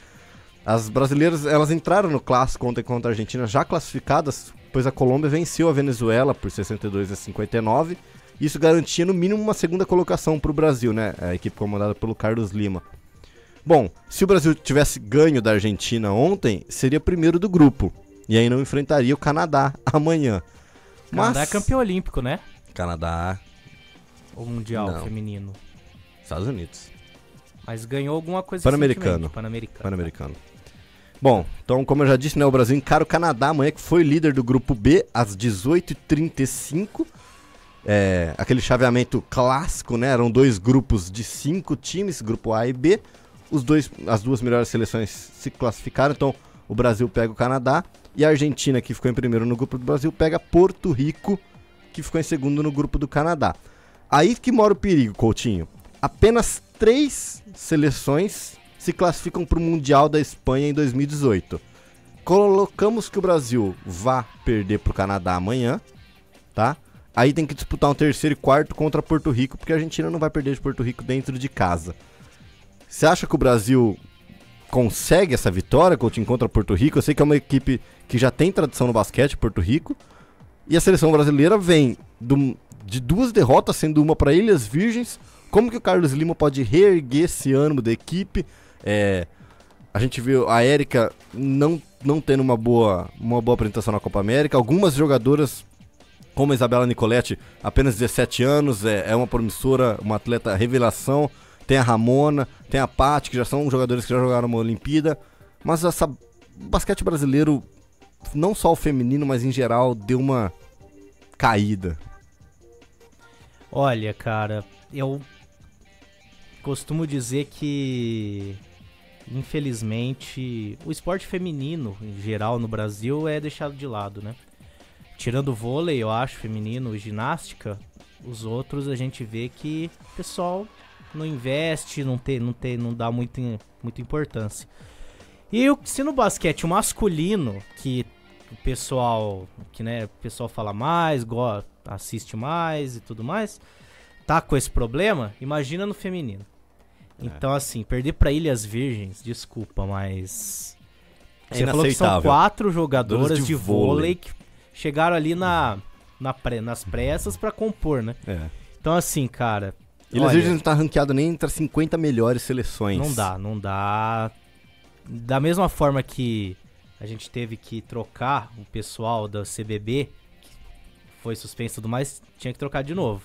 As brasileiras, elas entraram no clássico ontem contra a Argentina já classificadas, pois a Colômbia venceu a Venezuela por 62-59. Isso garantia no mínimo uma segunda colocação para o Brasil, né? A equipe comandada pelo Carlos Lima. Bom, se o Brasil tivesse ganho da Argentina ontem, seria primeiro do grupo. E aí não enfrentaria o Canadá amanhã. O Canadá é campeão olímpico, né? Canadá. Ou mundial Não. feminino. Estados Unidos. Mas ganhou alguma coisa Pan-americano. Pan-americano. Bom, então como eu já disse, né, o Brasil encara o Canadá amanhã, que foi líder do grupo B, às 18h35. Aquele chaveamento clássico, né? Eram 2 grupos de 5 times, grupo A e B. As duas melhores seleções se classificaram, então o Brasil pega o Canadá e a Argentina, que ficou em primeiro no grupo do Brasil, pega Porto Rico, que ficou em segundo no grupo do Canadá. Aí que mora o perigo, Coutinho. Apenas 3 seleções se classificam para o Mundial da Espanha em 2018. Colocamos que o Brasil vá perder para o Canadá amanhã, tá? Aí tem que disputar um terceiro e quarto contra Porto Rico, porque a Argentina não vai perder de Porto Rico dentro de casa. Você acha que o Brasil consegue essa vitória, Coutinho, contra Porto Rico? Eu sei que é uma equipe que já tem tradição no basquete, Porto Rico. E a seleção brasileira vem de 2 derrotas, sendo uma para Ilhas Virgens. Como que o Carlos Lima pode reerguer esse ânimo da equipe? A gente viu a Érica não tendo uma boa apresentação na Copa América. Algumas jogadoras, como a Isabela Nicoletti, apenas 17 anos, é uma promissora, uma atleta revelação. Tem a Ramona, tem a Paty, que já são jogadores que já jogaram uma Olimpíada. Mas o basquete brasileiro, não só o feminino, mas em geral, deu uma caída. Olha, cara, eu costumo dizer que, infelizmente, o esporte feminino, em geral, no Brasil, é deixado de lado, né? Tirando o vôlei, eu acho, feminino, ginástica, os outros a gente vê que o pessoal não investe, não dá muita importância. E se no basquete o masculino, que o pessoal fala mais, assiste mais e tudo mais, tá com esse problema, imagina no feminino. Então, assim, perder pra Ilhas Virgens, desculpa, mas você falou que são 4 jogadoras de vôlei que chegaram ali nas pressas pra compor, né? Então, assim, cara... Ilhas Virgens não tá ranqueado nem entre as 50 melhores seleções. Não dá. Da mesma forma que a gente teve que trocar o pessoal da CBB, que foi suspenso e tudo mais, tinha que trocar de novo.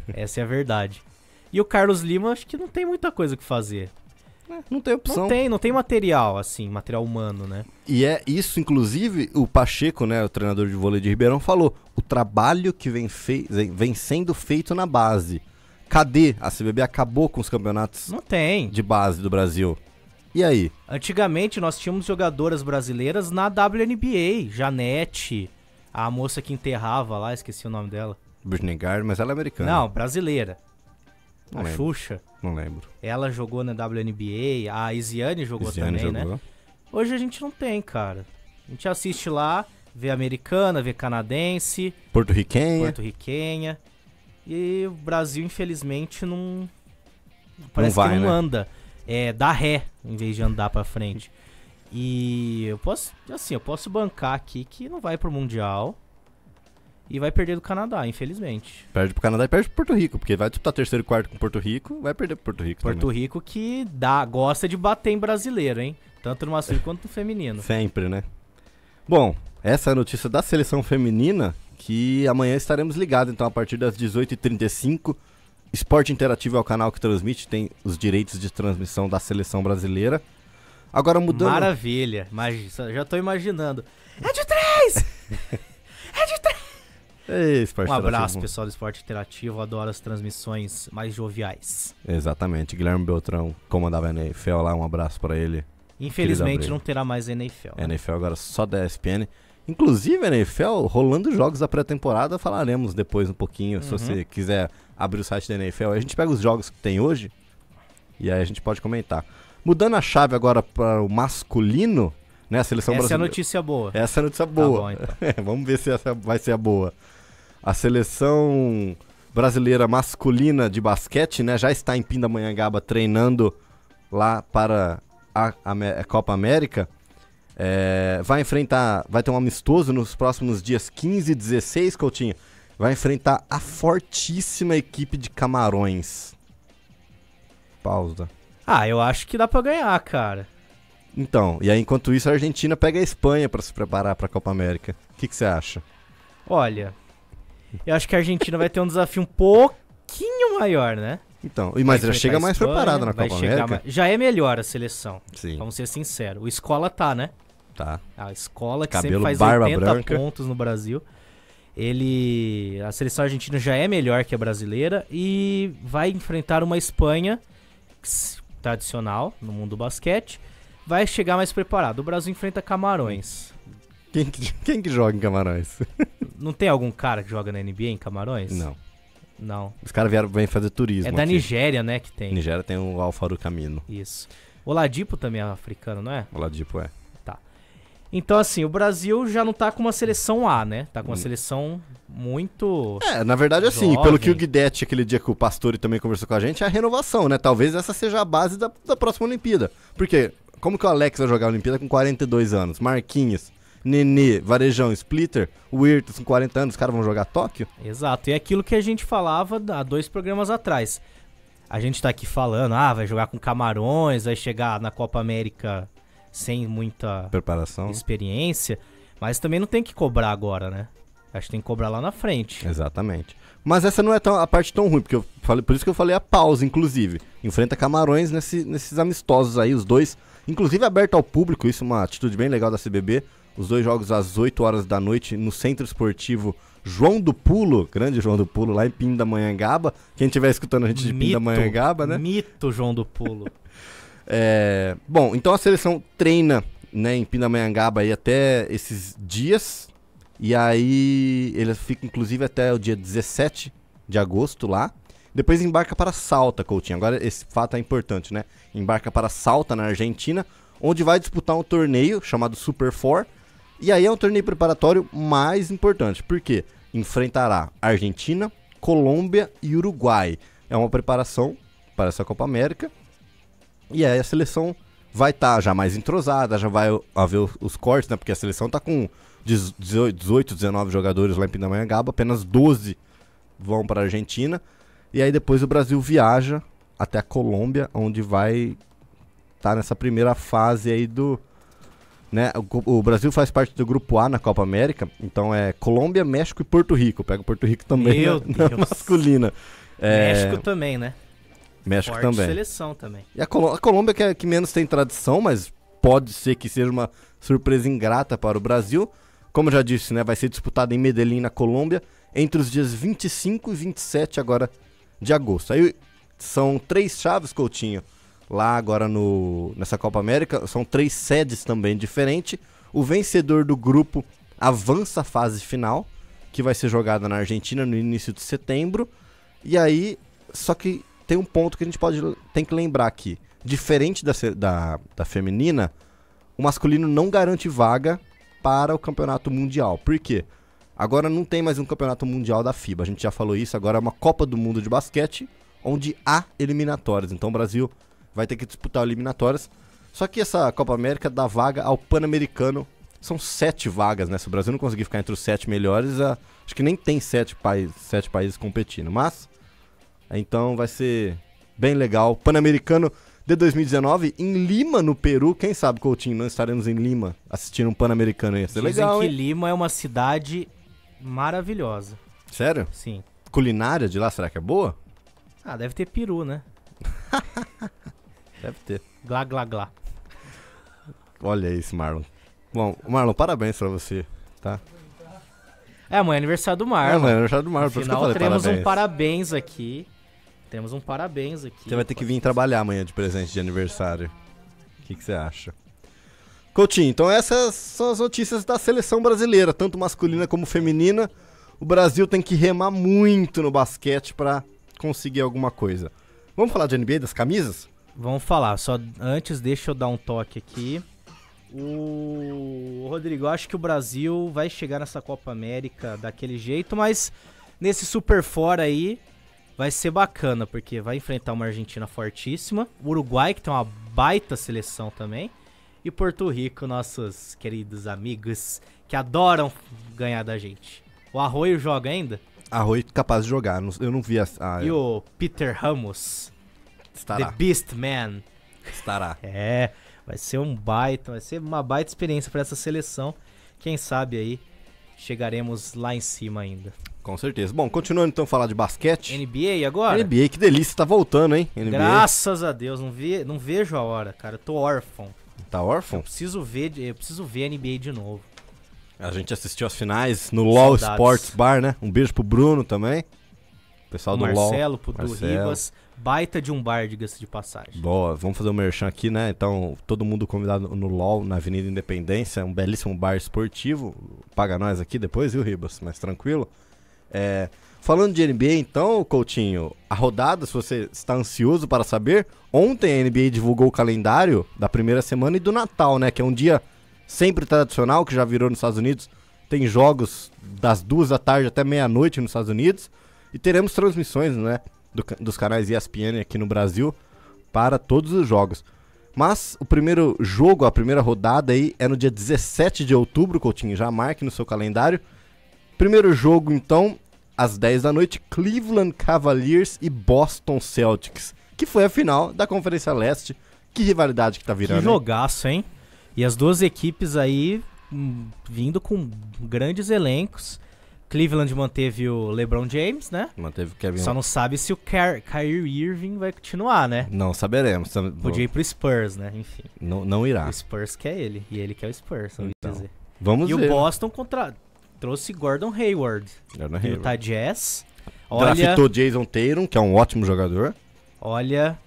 Essa é a verdade. E o Carlos Lima, acho que não tem muita coisa que fazer. Não tem opção. Não tem material, assim, material humano, né? E é isso, inclusive, o Pacheco, né, o treinador de vôlei de Ribeirão, falou. O trabalho que vem sendo feito na base. Cadê? A CBB acabou com os campeonatos de base do Brasil. E aí? Antigamente nós tínhamos jogadoras brasileiras na WNBA. Janete, a moça que enterrava lá, esqueci o nome dela. Britney Gardner, mas ela é americana. Não, brasileira. Não a lembro. Xuxa. Não lembro. Ela jogou na WNBA, a Isiane jogou também, né? Hoje a gente não tem, cara. A gente assiste lá, vê americana, vê canadense. Porto-riquenha. E o Brasil, infelizmente, não... Parece que não anda. Dá ré, em vez de andar pra frente. E eu posso bancar aqui que não vai pro Mundial. E vai perder do Canadá, infelizmente. Perde pro Canadá e perde pro Porto Rico. Porque vai disputar terceiro e quarto com Porto Rico, vai perder pro Porto Rico também. Porto Rico que gosta de bater em brasileiro, hein? Tanto no masculino quanto no feminino. Sempre, né? Bom, essa é a notícia da seleção feminina, que amanhã estaremos ligados, então, a partir das 18h35. Esporte Interativo é o canal que transmite, tem os direitos de transmissão da seleção brasileira. Agora mudando... Maravilha, já tô imaginando. É de 3! É de 3! Ei, Esporte Um abraço, Interativo. pessoal do Esporte Interativo. Adoro as transmissões mais joviais. Exatamente. Guilherme Beltrão comandava a NFL lá. Um abraço pra ele. Infelizmente não terá mais NFL. Né? NFL agora só da ESPN. Inclusive, a NFL, rolando jogos da pré-temporada, falaremos depois um pouquinho. Se você quiser abrir o site da NFL, a gente pega os jogos que tem hoje e aí a gente pode comentar. Mudando a chave agora para o masculino, né? A seleção Essa brasileira. é a notícia boa. Essa é a notícia boa. Tá bom, então. Vamos ver se essa vai ser a boa. A seleção brasileira masculina de basquete, né? Já está em Pindamonhangaba treinando lá para a Copa América. Vai ter um amistoso nos próximos dias 15 e 16, Coutinho. Vai enfrentar a fortíssima equipe de Camarões. Pausa. Eu acho que dá pra ganhar, cara. Então, e aí enquanto isso a Argentina pega a Espanha para se preparar para a Copa América. O que você acha? Olha, eu acho que a Argentina vai ter um desafio um pouquinho maior, né? Então, mas já chega mais Espanha, preparada na Copa América. Já é melhor a seleção. Sim. Vamos ser sinceros. O Escola tá, né? Tá. A Escola que Cabelo, sempre faz barba 80 branca. pontos no Brasil. A seleção argentina já é melhor que a brasileira e vai enfrentar uma Espanha tradicional no mundo do basquete. Vai chegar mais preparado. O Brasil enfrenta Camarões. Quem que joga em Camarões? Não tem algum cara que joga na NBA em Camarões? Não. Os caras vêm fazer turismo. É da aqui. Nigéria, né, que tem. Nigéria tem o Alfaru Camino. Isso. O Oladipo também é africano, não é? O Oladipo é. Tá. Então, assim, o Brasil já não tá com uma seleção A, né? Tá com uma seleção muito... Na verdade, assim, jovem. pelo que o Guidetti, aquele dia que o Pastore também conversou com a gente, é a renovação, né? Talvez essa seja a base da próxima Olimpíada. Porque, como que o Alex vai jogar a Olimpíada com 42 anos? Marquinhos, Nenê, Varejão, Splitter, o Wirtz com 40 anos, os caras vão jogar Tóquio? Exato, e é aquilo que a gente falava há 2 programas atrás. A gente tá aqui falando, vai jogar com Camarões, vai chegar na Copa América sem muita Preparação. experiência, mas também não tem que cobrar agora, né? Acho que tem que cobrar lá na frente. Exatamente. Mas essa não é a parte tão ruim, porque por isso que eu falei a pausa, inclusive. Enfrenta Camarões nesses amistosos aí, os dois, inclusive aberto ao público, isso é uma atitude bem legal da CBB. Os 2 jogos às 8 horas da noite no Centro Esportivo João do Pulo, grande João do Pulo, lá em Pindamonhangaba. Quem estiver escutando a gente de Pindamonhangaba, né? Mito João do Pulo. Bom, então a seleção treina, né, em Pindamonhangaba aí até esses dias. E aí ele fica inclusive até o dia 17 de agosto lá. Depois embarca para Salta, Coutinho. Agora esse fato é importante, né? Embarca para Salta, na Argentina, onde vai disputar um torneio chamado Super 4. E aí é um torneio preparatório mais importante, porque enfrentará Argentina, Colômbia e Uruguai. É uma preparação para essa Copa América. E aí a seleção vai estar já mais entrosada, já vai haver os cortes, né? Porque a seleção está com 18, 19 jogadores lá em Pindamonhangaba, apenas 12 vão para a Argentina. E aí depois o Brasil viaja até a Colômbia, onde vai estar nessa primeira fase aí do... Né? O Brasil faz parte do Grupo A na Copa América, então é Colômbia, México e Porto Rico. Pega o Porto Rico também na masculina. México também, né? México Forte também. seleção também. E a Colômbia que é que menos tem tradição, mas pode ser que seja uma surpresa ingrata para o Brasil. Como eu já disse, né, vai ser disputado em Medellín, na Colômbia, entre os dias 25 e 27 agora de agosto. Aí são 3 chaves, Coutinho, lá agora nessa Copa América. São 3 sedes também diferentes. O vencedor do grupo avança a fase final, que vai ser jogada na Argentina no início de setembro. E aí, só que tem um ponto que a gente tem que lembrar aqui. Diferente da feminina, o masculino não garante vaga para o campeonato mundial. Por quê? Agora não tem mais um campeonato mundial da FIBA. A gente já falou isso, agora é uma Copa do Mundo de basquete, onde há eliminatórias. Então o Brasil vai ter que disputar eliminatórias. Só que essa Copa América dá vaga ao Pan-Americano. São 7 vagas, né? Se o Brasil não conseguir ficar entre os 7 melhores, acho que nem tem 7 países competindo. Mas, então vai ser bem legal. Pan-Americano de 2019 em Lima, no Peru. Quem sabe, Coutinho, não estaremos em Lima assistindo um Pan-Americano. Ia ser legal, que hein? Lima é uma cidade maravilhosa. Sério? Sim. Culinária de lá, será que é boa? Deve ter peru, né? Deve ter. Glá, glá, glá. Olha isso, Marlon. Bom, Marlon, parabéns pra você, tá? Amanhã é aniversário do Marlon. Amanhã é aniversário do Marlon, por isso que eu falei teremos parabéns. um parabéns aqui. Temos um parabéns aqui. Você vai ter que vir trabalhar amanhã de presente de aniversário. O que você acha? Coutinho, então essas são as notícias da seleção brasileira, tanto masculina como feminina. O Brasil tem que remar muito no basquete pra conseguir alguma coisa. Vamos falar de NBA, das camisas? Vamos falar, só antes deixa eu dar um toque aqui. Rodrigo, eu acho que o Brasil vai chegar nessa Copa América daquele jeito, mas nesse Super Fora aí vai ser bacana, porque vai enfrentar uma Argentina fortíssima, o Uruguai, que tem uma baita seleção também, e Porto Rico, nossos queridos amigos, que adoram ganhar da gente. O Arroio joga ainda? Arroio capaz de jogar, eu não vi E o Peter Ramos, estará. The Beast Man. Estará. Vai ser uma baita experiência para essa seleção. Quem sabe aí chegaremos lá em cima ainda. Com certeza. Bom, continuando então a falar de basquete. NBA agora? NBA, que delícia, tá voltando, hein? NBA. Graças a Deus, não vejo a hora, cara. Eu tô órfão. Tá órfão? Eu preciso ver NBA de novo. A gente assistiu as finais no LOL Saudades. Sports Bar, né? Um beijo pro Bruno também. Pessoal do Marcelo, LOL. pro Du Marcelo. Rivas. Baita de um bar, diga-se de passagem. Boa, vamos fazer um merchan aqui, né? Então, todo mundo convidado no LOL, na Avenida Independência, um belíssimo bar esportivo. Paga nós aqui depois, viu, Ribas? Mais tranquilo. Falando de NBA, então, Coutinho, a rodada, se você está ansioso para saber, ontem a NBA divulgou o calendário da primeira semana e do Natal, né? Que é um dia sempre tradicional, que já virou nos Estados Unidos. Tem jogos das 2 da tarde até meia-noite nos Estados Unidos. E teremos transmissões, né? Dos canais ESPN aqui no Brasil para todos os jogos. Mas o primeiro jogo, a primeira rodada aí é no dia 17 de outubro, Coutinho, já marque no seu calendário. Primeiro jogo, então, às 10 da noite, Cleveland Cavaliers e Boston Celtics, que foi a final da Conferência Leste. Que rivalidade que tá virando, Que jogaço, hein? E as duas equipes aí vindo com grandes elencos. Cleveland manteve o LeBron James, né? Manteve o Kevin. Só não sabe se o Kyrie Irving vai continuar, né? Não saberemos. Podia ir pro Spurs, né? Enfim. Não irá. O Spurs quer ele. E ele quer o Spurs, ouvi dizer. Vamos e ver. o Boston trouxe Gordon Hayward. Do Utah Jazz. Draftou Jason Tatum, que é um ótimo jogador. Olha,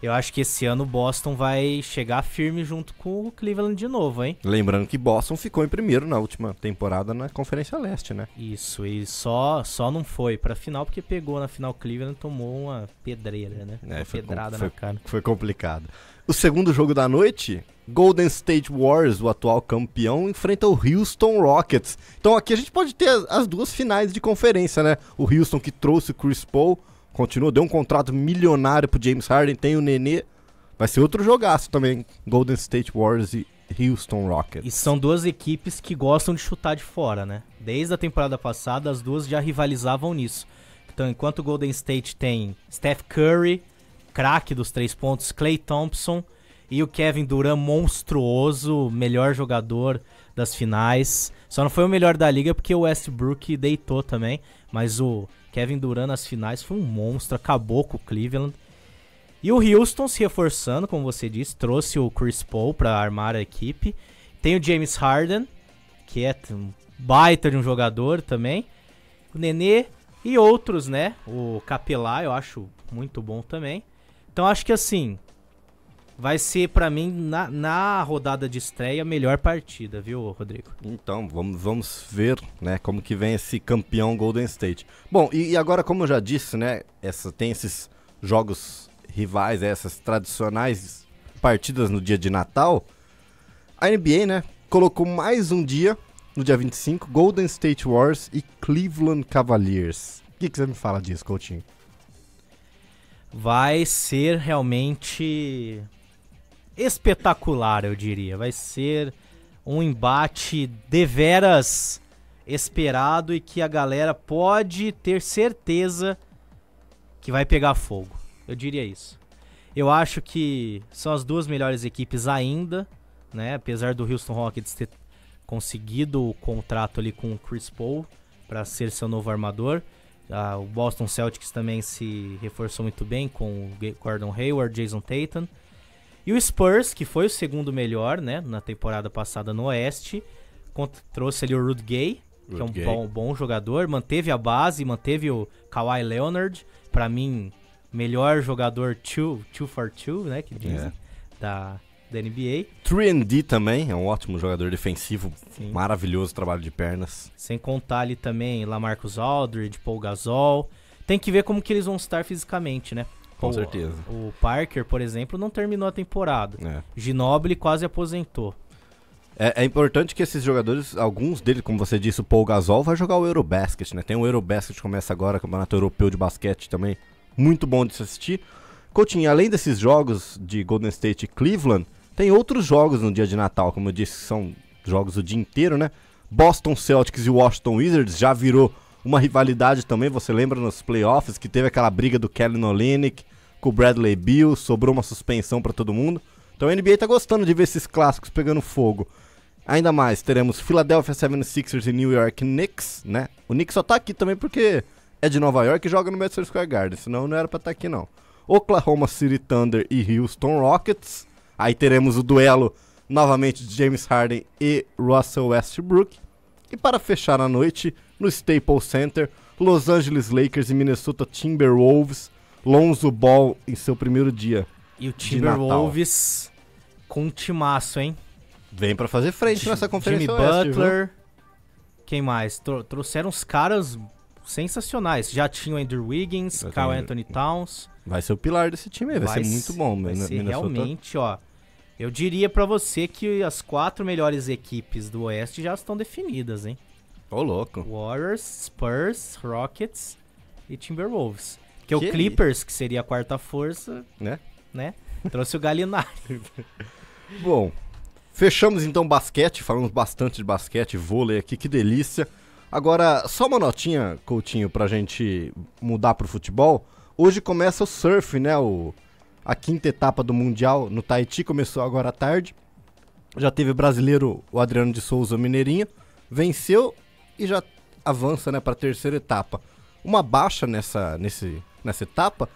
eu acho que esse ano o Boston vai chegar firme junto com o Cleveland de novo, hein? Lembrando que Boston ficou em primeiro na última temporada na Conferência Leste, né? Isso, e só não foi pra final porque pegou na final Cleveland e tomou uma pedreira, né? Uma pedrada na cara. Foi complicado. O segundo jogo da noite, Golden State Warriors, o atual campeão, enfrenta o Houston Rockets. Então aqui a gente pode ter as duas finais de conferência, né? O Houston que trouxe o Chris Paul, continua, deu um contrato milionário pro James Harden, tem o Nenê. Vai ser outro jogaço também, Golden State Warriors e Houston Rockets. E são duas equipes que gostam de chutar de fora, né? Desde a temporada passada, as duas já rivalizavam nisso. Então, enquanto o Golden State tem Steph Curry, craque dos 3 pontos, Klay Thompson, e o Kevin Durant, monstruoso, melhor jogador das finais. Só não foi o melhor da liga porque o Westbrook deitou também, mas o Kevin Durant nas finais foi um monstro, acabou com o Cleveland. E o Houston se reforçando, como você disse, trouxe o Chris Paul para armar a equipe. Tem o James Harden, que é um baita de um jogador também. O Nenê e outros, né? O Capelá, eu acho muito bom também. Então acho que assim, vai ser pra mim, na rodada de estreia, a melhor partida, viu, Rodrigo? Então, vamos ver, né, como que vem esse campeão Golden State. Bom, e agora, como eu já disse, né, tem esses jogos rivais, essas tradicionais partidas no dia de Natal. A NBA, né, colocou mais um dia, no dia 25, Golden State Warriors e Cleveland Cavaliers. O que você me fala disso, Coutinho? Vai ser realmente espetacular, eu diria. Vai ser um embate deveras esperado e que a galera pode ter certeza que vai pegar fogo. Eu diria isso. Eu acho que são as duas melhores equipes ainda, né? Apesar do Houston Rockets ter conseguido o contrato ali com o Chris Paul para ser seu novo armador. O Boston Celtics também se reforçou muito bem com o Gordon Hayward, Jason Tatum. E o Spurs, que foi o segundo melhor, né, na temporada passada no Oeste, trouxe ali o Rudy Gay, que é um bom jogador, manteve a base, manteve o Kawhi Leonard, pra mim, melhor jogador 2-for-2, né, que dizem, da NBA. 3&D também, é um ótimo jogador defensivo, maravilhoso trabalho de pernas. Sem contar ali também LaMarcus Aldridge, Paul Gasol. Tem que ver como que eles vão estar fisicamente, né? Com certeza. O Parker, por exemplo, não terminou a temporada. Ginobili quase aposentou. É importante que esses jogadores, alguns deles, como você disse, o Paul Gasol vai jogar o Eurobasket, né? Tem o Eurobasket que começa agora, Campeonato Europeu de Basquete também, muito bom de se assistir. Coutinho, além desses jogos de Golden State e Cleveland, tem outros jogos no dia de Natal, como eu disse, que são jogos o dia inteiro, né? Boston Celtics e Washington Wizards já virou uma rivalidade também, você lembra nos playoffs que teve aquela briga do Kelly Olynyk com o Bradley Beal, sobrou uma suspensão pra todo mundo. Então a NBA tá gostando de ver esses clássicos pegando fogo. Ainda mais, teremos Philadelphia 76ers e New York Knicks, né? O Knicks só tá aqui também porque é de Nova York e joga no Madison Square Garden, senão não era pra estar aqui não. Oklahoma City Thunder e Houston Rockets. Aí teremos o duelo novamente de James Harden e Russell Westbrook. E para fechar a noite, no Staples Center, Los Angeles Lakers e Minnesota Timberwolves. Lonzo Ball em seu primeiro dia. E o Timberwolves com um timaço, hein? Vem pra fazer frente nessa conferência Jimmy Oeste, Butler. viu? Quem mais? Trouxeram uns caras sensacionais. Já tinha o Andrew Wiggins, Karl Anthony Towns. Vai ser o pilar desse time aí, vai ser muito bom. Vai ser realmente, ó. Eu diria pra você que as 4 melhores equipes do Oeste já estão definidas, hein? Ô, louco. Warriors, Spurs, Rockets e Timberwolves. Porque o Clippers, que seria a quarta força, né? Trouxe o Gallinari. Bom, fechamos então basquete, falamos bastante de basquete, vôlei aqui, que delícia. Agora, só uma notinha, Coutinho, pra gente mudar pro futebol. Hoje começa o surf, né? A 5ª etapa do Mundial no Tahiti, começou agora à tarde. Já teve o brasileiro, o Adriano de Souza Mineirinho, venceu e já avança, né, pra 3ª etapa. Uma baixa nessa etapa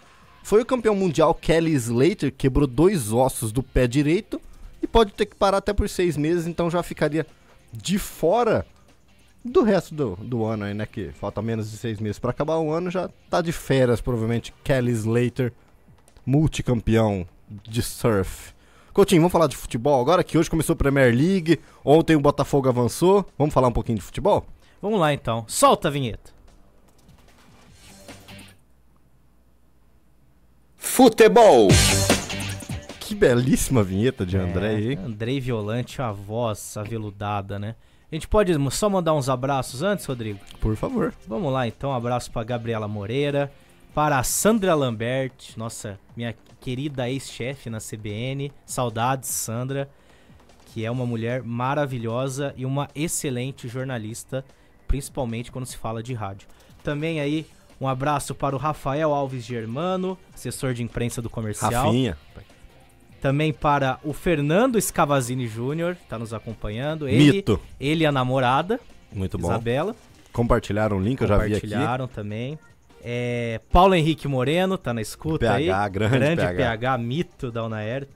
foi o campeão mundial Kelly Slater, quebrou 2 ossos do pé direito e pode ter que parar até por 6 meses, então já ficaria de fora do resto do ano aí, né, que falta menos de 6 meses para acabar o ano, já tá de férias provavelmente Kelly Slater, multicampeão de surf. Coutinho, vamos falar de futebol agora, que hoje começou a Premier League, ontem o Botafogo avançou, vamos falar um pouquinho de futebol? Vamos lá então, solta a vinheta. Futebol. Que belíssima vinheta de André, hein? Andrei Violante, a voz aveludada, né? A gente pode só mandar uns abraços antes, Rodrigo? Por favor. Vamos lá, então. Um abraço para Gabriela Moreira, para a Sandra Lambert, minha querida ex-chefe na CBN. Saudades, Sandra, que é uma mulher maravilhosa e uma excelente jornalista, principalmente quando se fala de rádio. Também aí, um abraço para o Rafael Alves Germano, assessor de imprensa do Comercial. Rafinha. Também para o Fernando Scavazini Júnior, está nos acompanhando. Mito. Ele e a namorada, muito bom. Isabela. Compartilharam o link, eu já vi aqui. Compartilharam também. Paulo Henrique Moreno, tá na escuta PH, aí. Grande PH, mito da Unaerp.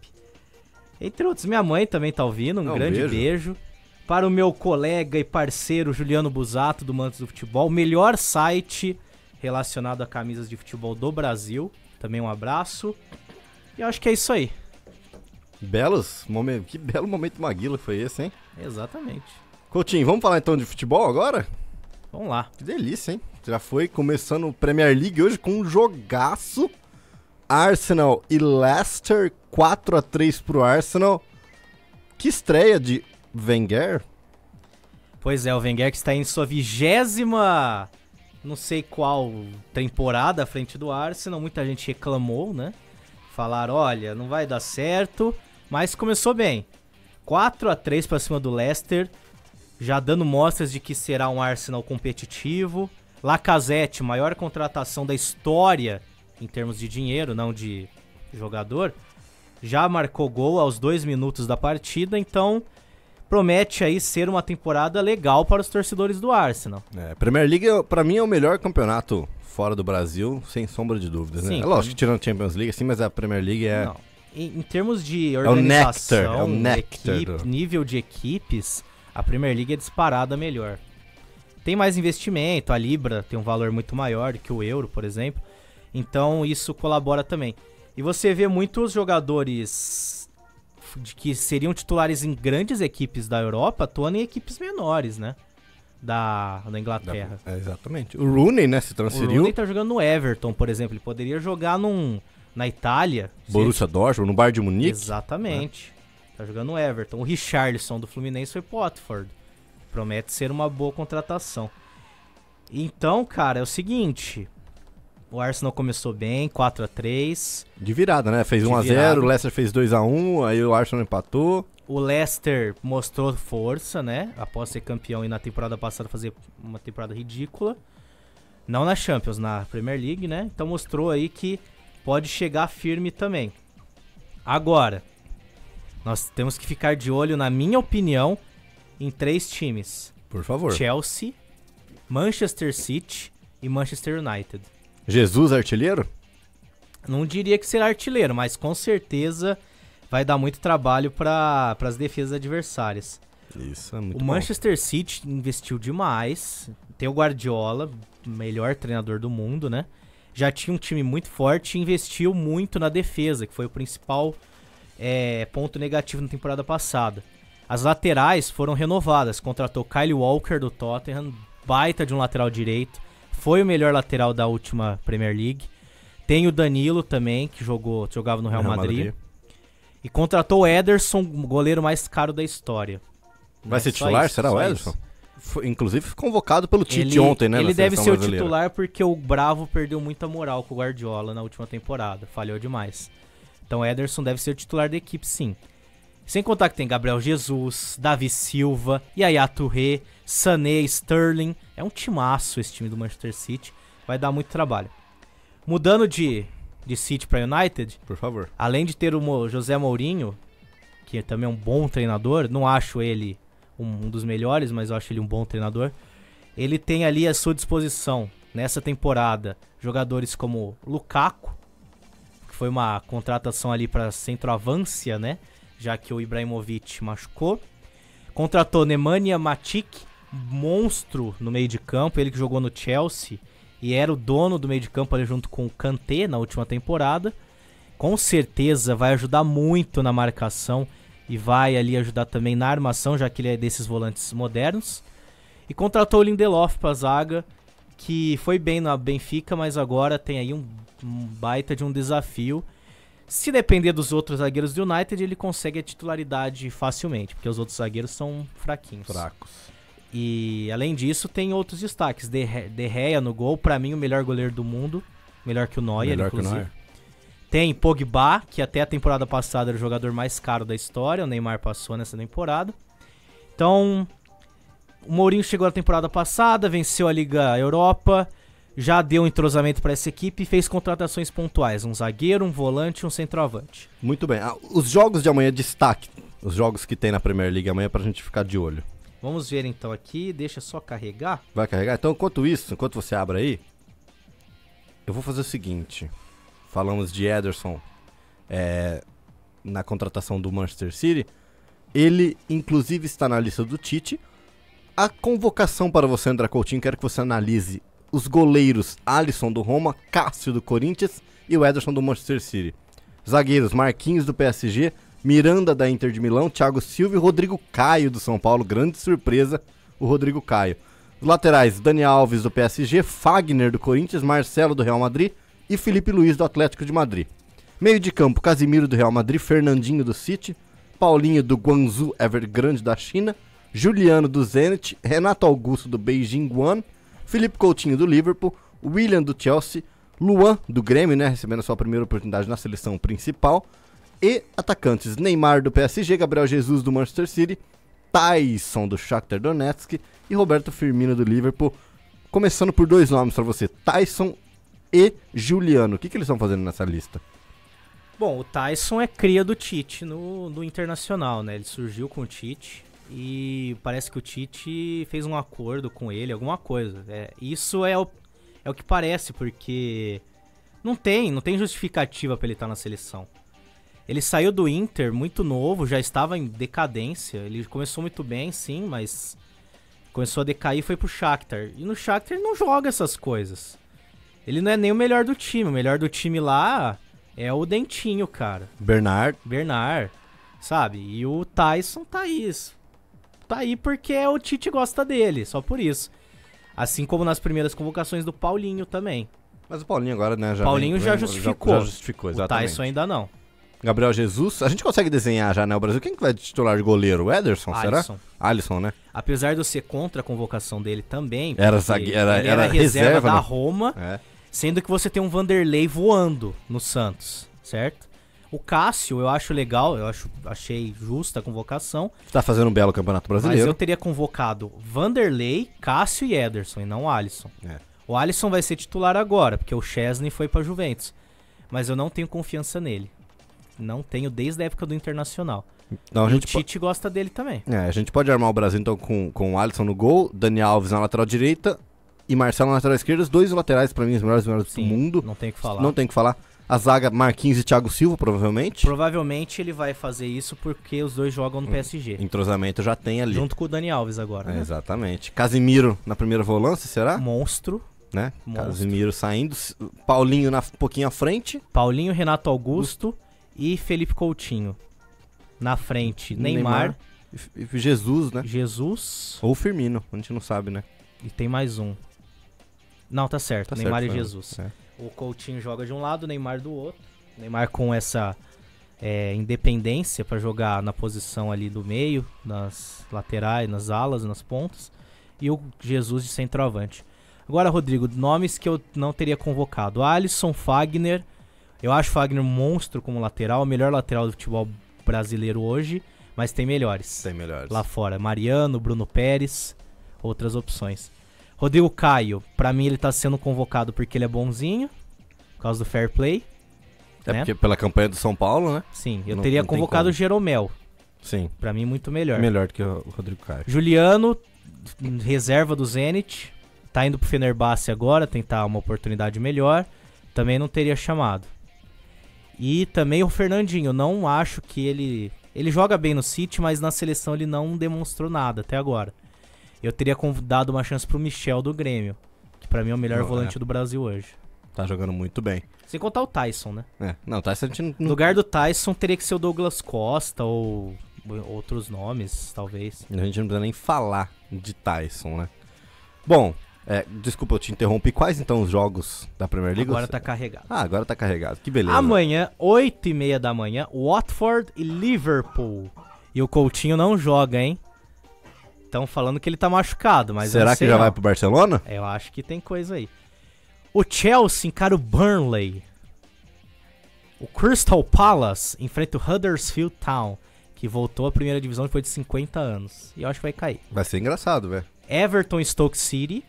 Entre outros, minha mãe também tá ouvindo, um grande beijo. Para o meu colega e parceiro Juliano Busato, do Mantos do Futebol, melhor site relacionado a camisas de futebol do Brasil. Também um abraço. E eu acho que é isso aí. Que belo momento Maguila foi esse, hein? Exatamente. Coutinho, vamos falar então de futebol agora? Vamos lá. Que delícia, hein? Já foi começando o Premier League hoje com um jogaço. Arsenal e Leicester, 4-3 pro Arsenal. Que estreia de Wenger. Pois é, o Wenger que está em sua 20ª, não sei qual temporada à frente do Arsenal. Muita gente reclamou, né? Falaram, olha, não vai dar certo, mas começou bem. 4-3 para cima do Leicester, já dando mostras de que será um Arsenal competitivo. Lacazette, maior contratação da história em termos de dinheiro, não de jogador, já marcou gol aos 2 minutos da partida, então promete aí ser uma temporada legal para os torcedores do Arsenal. Premier League, pra mim, é o melhor campeonato fora do Brasil, sem sombra de dúvidas, né? Sim, É lógico que tirando a Champions League, assim, mas a Premier League é Em termos de organização, é o néctar nível de equipes, a Premier League é disparada melhor. Tem mais investimento, a Libra tem um valor muito maior que o euro, por exemplo. Então isso colabora também. E você vê muitos jogadores que seriam titulares em grandes equipes da Europa atuando em equipes menores, né? Da Inglaterra. Exatamente. O Rooney, né, se transferiu. O Rooney tá jogando no Everton, por exemplo. Ele poderia jogar na Itália. Borussia Dortmund, no Bayern de Munique. Exatamente. Tá jogando no Everton. O Richarlison do Fluminense foi pro Watford. Promete ser uma boa contratação. Então, cara, é o seguinte. O Arsenal começou bem, 4-3. De virada, né? Fez 1-0, o Leicester fez 2-1, aí o Arsenal empatou. O Leicester mostrou força, né? Após ser campeão e na temporada passada fazer uma temporada ridícula. Não na Champions, na Premier League, né? Então mostrou aí que pode chegar firme também. Agora, nós temos que ficar de olho, na minha opinião, em 3 times. Por favor. Chelsea, Manchester City e Manchester United. Jesus artilheiro? Não diria que será artilheiro, mas com certeza vai dar muito trabalho para as defesas adversárias. Isso é muito bom. O Manchester City investiu demais. Tem o Guardiola, melhor treinador do mundo, né? Já tinha um time muito forte e investiu muito na defesa, que foi o principal ponto negativo na temporada passada. As laterais foram renovadas. Contratou Kyle Walker do Tottenham, baita de um lateral direito. Foi o melhor lateral da última Premier League. Tem o Danilo também, que jogava no Real Madrid. E contratou o Ederson, o goleiro mais caro da história. Vai ser titular? Será o Ederson? Inclusive convocado pelo Tite ontem, né? Ele deve ser o titular porque o Bravo perdeu muita moral com o Guardiola na última temporada. Falhou demais. Então o Ederson deve ser o titular da equipe, sim. Sem contar que tem Gabriel Jesus, Davi Silva, Yaya Touré, Sané, Sterling. É um timaço esse time do Manchester City. Vai dar muito trabalho. Mudando de City para United, por favor. Além de ter o José Mourinho, que também é um bom treinador, não acho ele um dos melhores, mas eu acho ele um bom treinador. Ele tem ali à sua disposição, nessa temporada, jogadores como Lukaku, que foi uma contratação ali para centroavância, né? Já que o Ibrahimovic machucou. Contratou Nemanja Matic, monstro no meio de campo, ele que jogou no Chelsea e era o dono do meio de campo ali junto com o Kanté na última temporada. Com certeza vai ajudar muito na marcação e vai ali ajudar também na armação, já que ele é desses volantes modernos. E contratou o Lindelof pra zaga, que foi bem na Benfica, mas agora tem aí um baita de um desafio. Se depender dos outros zagueiros do United, ele consegue a titularidade facilmente, porque os outros zagueiros são fraquinhos. Fracos. E além disso, tem outros destaques. De Gea no gol, pra mim o melhor goleiro do mundo, melhor que o Neuer, inclusive. Tem Pogba, que até a temporada passada era o jogador mais caro da história, o Neymar passou nessa temporada. Então, o Mourinho chegou na temporada passada, venceu a Liga Europa, já deu um entrosamento para essa equipe e fez contratações pontuais. Um zagueiro, um volante e um centroavante. Muito bem. Os jogos de amanhã, destaque. Os jogos que tem na Premier League amanhã pra gente ficar de olho. Vamos ver então aqui, deixa só carregar. Vai carregar? Então, enquanto você abre aí, eu vou fazer o seguinte. Falamos de Ederson na contratação do Manchester City. Ele, inclusive, está na lista do Tite. A convocação para você, André Coutinho, quero que você analise os goleiros Alisson do Roma, Cássio do Corinthians e o Ederson do Manchester City. Zagueiros Marquinhos do PSG, Miranda da Inter de Milão, Thiago Silva e Rodrigo Caio do São Paulo. Grande surpresa, o Rodrigo Caio. Os laterais, Dani Alves do PSG, Fagner do Corinthians, Marcelo do Real Madrid e Felipe Luiz do Atlético de Madrid. Meio de campo, Casimiro do Real Madrid, Fernandinho do City, Paulinho do Guangzhou Evergrande da China, Juliano do Zenit, Renato Augusto do Beijing Guan, Felipe Coutinho do Liverpool, William do Chelsea, Luan do Grêmio, né, recebendo a sua primeira oportunidade na seleção principal, e atacantes Neymar do PSG, Gabriel Jesus do Manchester City, Tyson do Shakhtar Donetsk e Roberto Firmino do Liverpool. Começando por 2 nomes para você, Tyson e Juliano. O que eles estão fazendo nessa lista? Bom, o Tyson é cria do Tite no Internacional, né? Ele surgiu com o Tite e parece que o Tite fez um acordo com ele, alguma coisa. Isso é o que parece, porque não tem justificativa para ele estar na seleção. Ele saiu do Inter muito novo, já estava em decadência. Ele começou muito bem, sim, mas começou a decair e foi pro Shakhtar. E no Shakhtar ele não joga essas coisas. Ele não é nem o melhor do time. O melhor do time lá é o Dentinho, cara. Bernard, sabe? E o Tyson tá aí porque o Tite gosta dele, só por isso. Assim como nas primeiras convocações do Paulinho também. mas o Paulinho agora, né, Paulinho já justificou. Já justificou, O exatamente. Tyson ainda não. Gabriel Jesus, a gente consegue desenhar já, né, o Brasil. Quem que vai de titular de goleiro? O Ederson, será? Alisson, né? Apesar de eu ser contra a convocação dele também, Era porque zague- ele era reserva reserva, da né? Roma, É. sendo que você tem um Vanderlei voando no Santos, certo? O Cássio eu acho legal, achei justa a convocação, Tá fazendo um belo campeonato mas brasileiro. eu teria convocado Vanderlei, Cássio e Ederson, e não o Alisson. É. O Alisson vai ser titular agora, porque o Chesney foi pra Juventus, mas eu não tenho confiança nele. Não tenho desde a época do Internacional. Então, E o Tite gosta dele também. a gente pode armar o Brasil então com o Alisson no gol, Dani Alves na lateral direita e Marcelo na lateral esquerda. Os dois laterais, pra mim, os melhores do Sim, mundo. não tem o que falar. Não tem o que falar. A zaga, Marquinhos e Thiago Silva, provavelmente. Provavelmente ele vai fazer isso porque os dois jogam no PSG. Entrosamento já tem ali. Junto com o Dani Alves agora. É, né? exatamente. Casimiro na primeira volância, será? Monstro. Né? Monstro. Casimiro saindo. Paulinho um pouquinho à frente. Paulinho, Renato Augusto e Felipe Coutinho. Na frente, Neymar. E Jesus, né? Jesus. Ou Firmino, a gente não sabe, né? E tem mais um. Não, tá certo. Tá Neymar certo, e foi. Jesus. É. O Coutinho joga de um lado, o Neymar do outro. Neymar com essa independência pra jogar na posição ali do meio, nas laterais, nas alas, nas pontas. E o Jesus de centroavante. Agora, Rodrigo, nomes que eu não teria convocado. Alisson, Fagner. Eu acho o Fagner um monstro como lateral, o melhor lateral do futebol brasileiro hoje, mas tem melhores. Tem melhores. Lá fora, Mariano, Bruno Pérez, outras opções. Rodrigo Caio, pra mim ele tá sendo convocado porque ele é bonzinho, por causa do fair play. É né? porque pela campanha do São Paulo, né? Sim, eu Não- teria não tem convocado como. o Jeromel, Sim. pra mim muito melhor. Melhor do que o Rodrigo Caio. Juliano, reserva do Zenit, tá indo pro Fenerbahçe agora, tentar uma oportunidade melhor, também não teria chamado. E também o Fernandinho, não acho que ele joga bem no City, mas na seleção ele não demonstrou nada até agora. Eu teria dado uma chance pro Michel do Grêmio, que pra mim é o melhor Não, volante do Brasil hoje. Tá jogando muito bem. Sem contar o Tyson, né? É. Não, tá, a gente não... No lugar do Tyson teria que ser o Douglas Costa ou outros nomes, talvez. A gente não precisa nem falar de Tyson, né? Bom, desculpa, eu te interrompi. Quais então os jogos da Premier League? Agora tá carregado. Ah, agora tá carregado. Que beleza. Amanhã, 8h30 da manhã, Watford e Liverpool. E o Coutinho não joga, hein? Estão falando que ele tá machucado, mas eu Será não que sei já não. vai pro Barcelona? Eu acho que tem coisa aí. O Chelsea encara o Burnley. O Crystal Palace enfrenta o Huddersfield Town, que voltou à primeira divisão depois de 50 anos. E eu acho que vai cair. Vai ser engraçado, velho. Everton e Stoke City.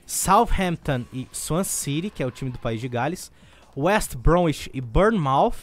Southampton e Swansea City, que é o time do País de Gales. West Bromwich e Bournemouth.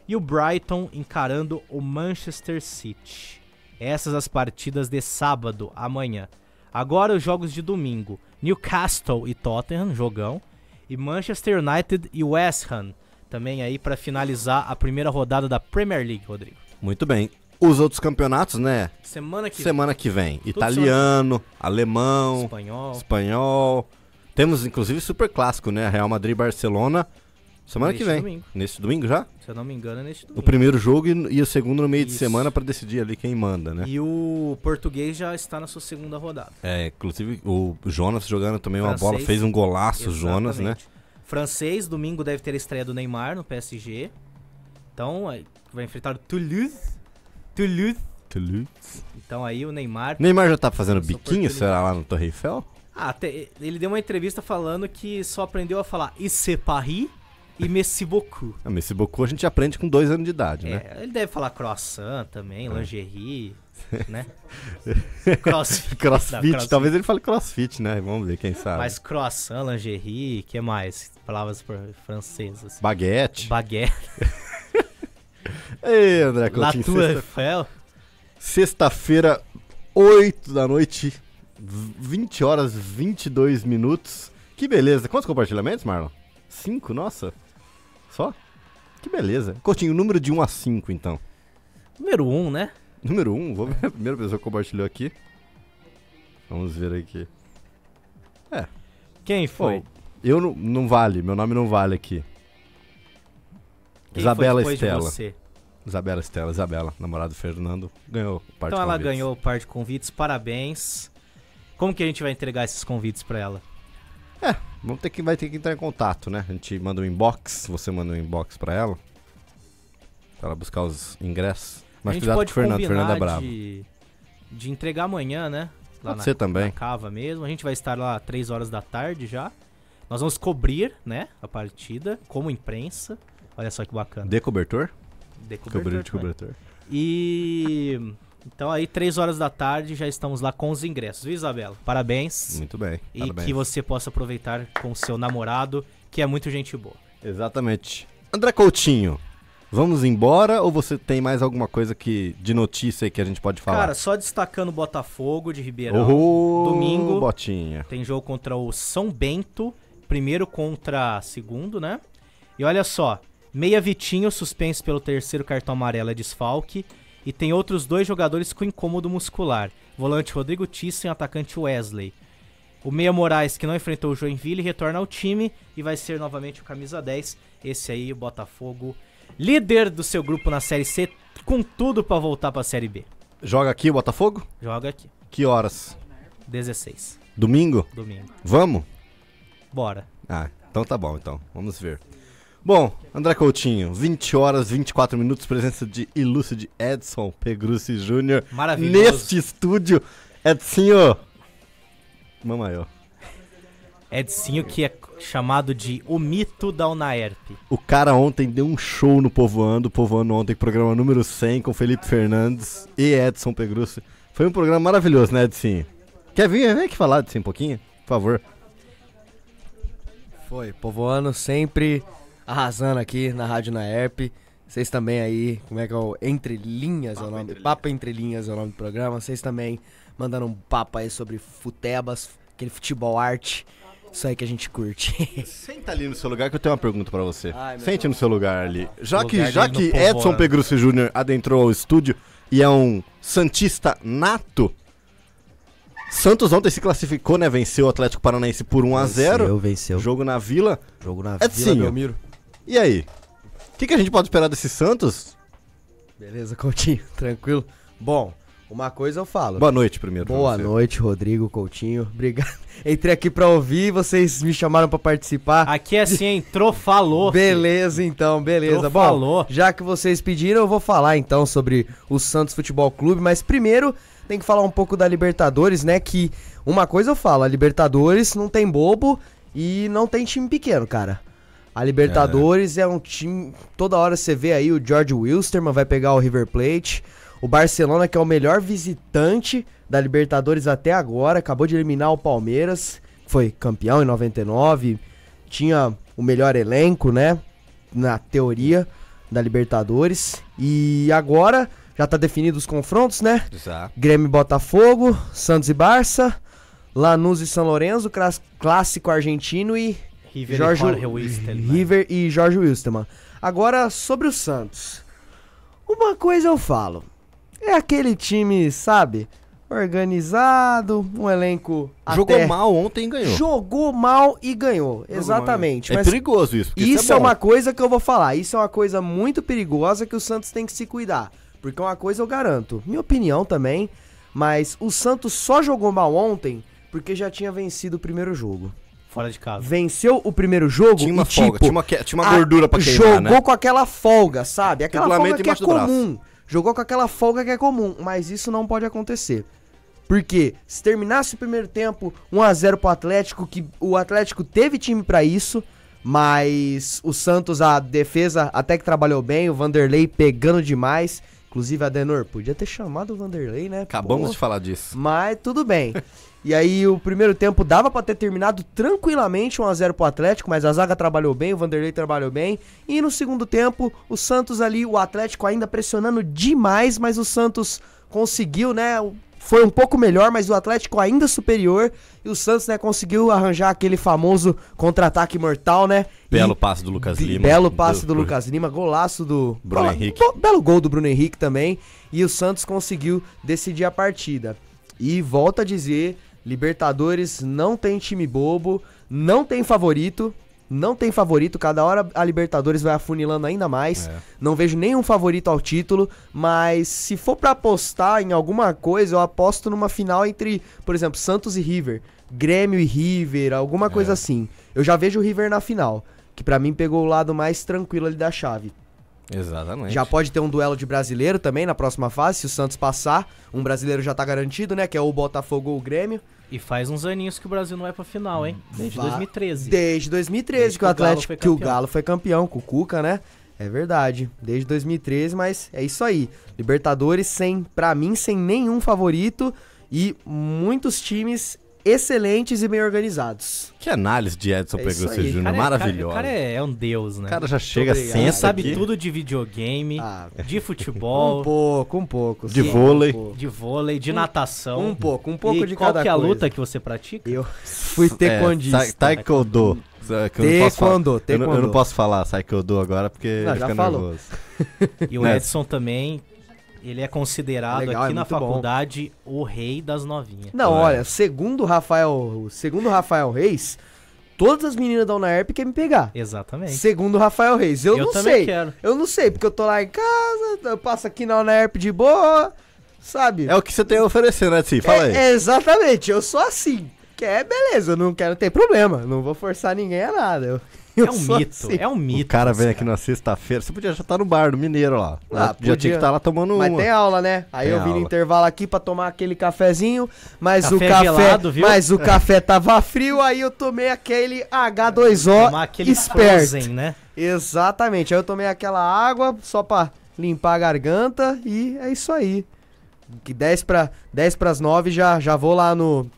E o Brighton encarando o Manchester City. Essas as partidas de sábado, amanhã. Agora os jogos de domingo. Newcastle e Tottenham, jogão. E Manchester United e West Ham. Também aí pra finalizar a primeira rodada da Premier League, Rodrigo. Muito bem. Os outros campeonatos, né? Semana que vem. Italiano, alemão, espanhol. Temos inclusive super clássico, né? Real Madrid e Barcelona. Semana que vem. Domingo. Nesse domingo já? Se eu não me engano, é neste domingo. O primeiro jogo e o segundo no meio de Isso. semana pra decidir ali quem manda, né? E o português já está na sua segunda rodada. Inclusive o Jonas jogando também uma Francês. bola, fez um golaço, o Jonas, né? Exatamente. Francês, domingo deve ter a estreia do Neymar no PSG. Então, vai enfrentar o Toulouse. Então aí o Neymar... Neymar já tá fazendo Essa biquinho, oportunidade. será lá no Torre Eiffel? Ele deu uma entrevista falando que só aprendeu a falar "Ici Paris" e "Merci beaucoup". Ah, mas esse Boku a gente aprende com 2 anos de idade, né? Ele deve falar croissant também, lingerie, né? Crossfit. Crossfit, Não, talvez ele fale crossfit, né? Vamos ver, quem sabe. Mas croissant, lingerie, que mais? Palavras francesas. Baguete. Baguette. Ei, André La Coutinho, Tour Eiffel. sexta-feira, 8 da noite, 20 horas 22 minutos. Que beleza. Quantos compartilhamentos, Marlon? 5, nossa. Só? Que beleza. Coutinho, número de 1 a 5, então. Número 1, né? Número 1, vou ver a primeira pessoa que compartilhou aqui. Vamos ver aqui. Quem foi? Eu não vale, meu nome não vale aqui. Quem Isabela foi depois de Estela. você? Isabela, namorada do Fernando, ganhou o par de Então ela convites. ganhou o par de convites, parabéns. Como que a gente vai entregar esses convites pra ela? Vai ter que entrar em contato, né? A gente manda um inbox, você manda um inbox pra ela buscar os ingressos. Mas a gente cuidado pode com o Fernando é combinar bravo. de entregar amanhã, né? Lá Pode ser também. na cava mesmo. A gente vai estar lá 3 horas da tarde já. Nós vamos cobrir, né, a partida como imprensa. Olha só que bacana. De cobertor? De Cobrir de também. cobertor. E então aí 3 horas da tarde já estamos lá com os ingressos, viu, Isabela? Parabéns. Muito bem. E Parabéns. que você possa aproveitar com o seu namorado, que é muito gente boa. Exatamente. André Coutinho, vamos embora ou você tem mais alguma coisa de notícia aí que a gente pode falar? Cara, só destacando o Botafogo de Ribeirão. Domingo. Domingo. Botinha. Tem jogo contra o São Bento, primeiro contra segundo, né? E olha só, Meia Vitinho suspenso pelo 3º cartão amarelo é desfalque. E tem outros 2 jogadores com incômodo muscular. Volante Rodrigo Thyssen e atacante Wesley. O Meia Moraes, que não enfrentou o Joinville, retorna ao time e vai ser novamente o camisa 10. Esse aí, o Botafogo, líder do seu grupo na Série C, com tudo pra voltar pra Série B. Joga aqui o Botafogo? Joga aqui, Que horas? 16, Domingo? domingo. Vamos? Bora. Então tá bom, então. Vamos ver. Bom, André Coutinho, 20 horas, 24 minutos, presença de ilustre de Edson Pegrussi Jr. Maravilhoso. Neste estúdio. Edsinho. Mamaiô. Edsinho, que é chamado de o mito da Unaerp. O cara ontem deu um show no Povoando ontem, programa número 100 com Felipe Fernandes e Edson Pegrussi. Foi um programa maravilhoso, né, Edsinho? Quer vir aqui falar, Edsinho, um pouquinho? Por favor. Foi, Povoando sempre arrasando aqui na Rádio Unaerp. Vocês também aí, como é que é o Entre Linhas é o nome? Papo Entre Linhas é o nome do programa. Vocês também mandando um papo aí sobre futebas, aquele futebol arte. Isso aí que a gente curte. Senta ali no seu lugar que eu tenho uma pergunta pra você. Ai, meu Sente no seu lugar ali. Já Lugar que dele no Edson Povoando. Pegrussi Jr. adentrou ao estúdio e é um santista nato, Santos ontem se classificou, né? Venceu o Atlético Paranaense por 1-0. Venceu. Jogo na Vila. Jogo na Edsinho. Vila Belmiro. E aí? O que a gente pode esperar desse Santos? Beleza, Coutinho, tranquilo. Bom, uma coisa eu falo. Boa noite primeiro. pra Boa você. noite, Rodrigo, Coutinho. Obrigado. Entrei aqui pra ouvir, vocês me chamaram pra participar. Aqui é assim, entrou, falou. Beleza, então, beleza. Entrou, Bom, falou. já que vocês pediram, eu vou falar então sobre o Santos Futebol Clube, mas primeiro tem que falar um pouco da Libertadores, né? Que uma coisa eu falo, a Libertadores não tem bobo e não tem time pequeno, cara. A Libertadores é um time, toda hora você vê aí o George Wilstermann vai pegar o River Plate, o Barcelona que é o melhor visitante da Libertadores até agora, acabou de eliminar o Palmeiras, foi campeão em 99, tinha o melhor elenco, né, na teoria da Libertadores, e agora já tá definido os confrontos, né, Exato. Grêmio e Botafogo, Santos e Barça, Lanús e São Lourenço, clássico argentino e River Jorge, e Jorge Wilstermann. River e Jorge Wilstermann. Agora, sobre o Santos. Uma coisa eu falo. É aquele time, sabe? Organizado, um elenco Jogou até... mal ontem e ganhou. Jogou mal e ganhou. Exatamente. É Mas perigoso isso. Porque isso é é bom. uma coisa que eu vou falar. Isso é uma coisa muito perigosa que o Santos tem que se cuidar. Porque uma coisa eu garanto. Minha opinião também. Mas o Santos só jogou mal ontem porque já tinha vencido o primeiro jogo. Fora de casa. Venceu o primeiro jogo Tinha uma e, folga, tipo, tinha uma gordura pra queimar, jogou né? com aquela folga, sabe? Aquela Regulamento folga que é embaixo do braço. comum. Jogou com aquela folga que é comum, mas isso não pode acontecer. Porque se terminasse o primeiro tempo 1-0 pro Atlético, que o Atlético teve time pra isso, mas o Santos, a defesa até que trabalhou bem, o Vanderlei pegando demais. Inclusive, Adenor, podia ter chamado o Vanderlei, né? Acabamos Pô. de falar disso. Mas tudo bem. E aí o primeiro tempo dava pra ter terminado tranquilamente 1-0 pro Atlético, mas a zaga trabalhou bem, o Vanderlei trabalhou bem. E no segundo tempo, o Santos ali, o Atlético ainda pressionando demais, mas o Santos conseguiu, né, foi um pouco melhor, mas o Atlético ainda superior. E o Santos, né, conseguiu arranjar aquele famoso contra-ataque mortal, né? Belo passe do Lucas Lima. Belo passe do Lucas Lima, golaço do Bruno Henrique. Belo gol do Bruno Henrique também. E o Santos conseguiu decidir a partida. E volto a dizer, Libertadores não tem time bobo, não tem favorito. Não tem favorito, cada hora a Libertadores vai afunilando ainda mais. Não vejo nenhum favorito ao título, mas se for pra apostar em alguma coisa, eu aposto numa final entre, por exemplo, Santos e River, Grêmio e River, alguma coisa assim. Eu já vejo o River na final, que pra mim pegou o lado mais tranquilo ali da chave. Exatamente. Já pode ter um duelo de brasileiro também na próxima fase, se o Santos passar. Um brasileiro já tá garantido, né, que é o Botafogo ou o Grêmio. E faz uns aninhos que o Brasil não vai pra final, hein? Desde 2013. Desde 2013 que o Atlético, que o Galo foi campeão, com o Cuca, né? É verdade, desde 2013, mas é isso aí. Libertadores pra mim, sem nenhum favorito e muitos times excelentes e bem organizados. Que análise de Edson Pegossi Júnior, maravilhosa. O cara é um deus, né? O cara já chega obrigado. sem Ele sabe tudo de videogame, de futebol, Um pouco. De vôlei. de vôlei, de natação. Um pouco E de qual cada que é a coisa. luta que você pratica? Eu fui taekwondista. Taekwondo. Taekwondo. Eu não posso falar Taekwondo agora porque Não, já fica falou. nervoso. E o Edson também, ele é considerado Legal, aqui é na muito bom. faculdade o rei das novinhas. Não, olha, segundo o Rafael Reis, todas as meninas da UNAERP querem me pegar. Exatamente. Segundo o Rafael Reis. Eu não também sei. quero. Eu não sei, porque eu tô lá em casa, eu passo aqui na UNAERP de boa, sabe? É o que você tem a oferecer, né, Tsi? Fala aí. Exatamente, eu sou assim. Que é beleza, eu não quero ter problema. Não vou forçar ninguém a nada. Eu É um sou mito, assim. é um mito. O cara vem esse aqui na sexta-feira. Você podia já estar no bar do Mineiro lá. Ah, Já tinha que estar lá tomando Mas uma. tem aula, né? Aí Tem eu vim no aula. intervalo aqui pra tomar aquele cafezinho, mas Café o café, gelado, viu? mas o café tava frio, aí eu tomei aquele H2O Tomar aquele esperto. Frozen, né? Exatamente. Aí eu tomei aquela água só pra limpar a garganta e é isso aí. Que 10 pras 9 já vou lá no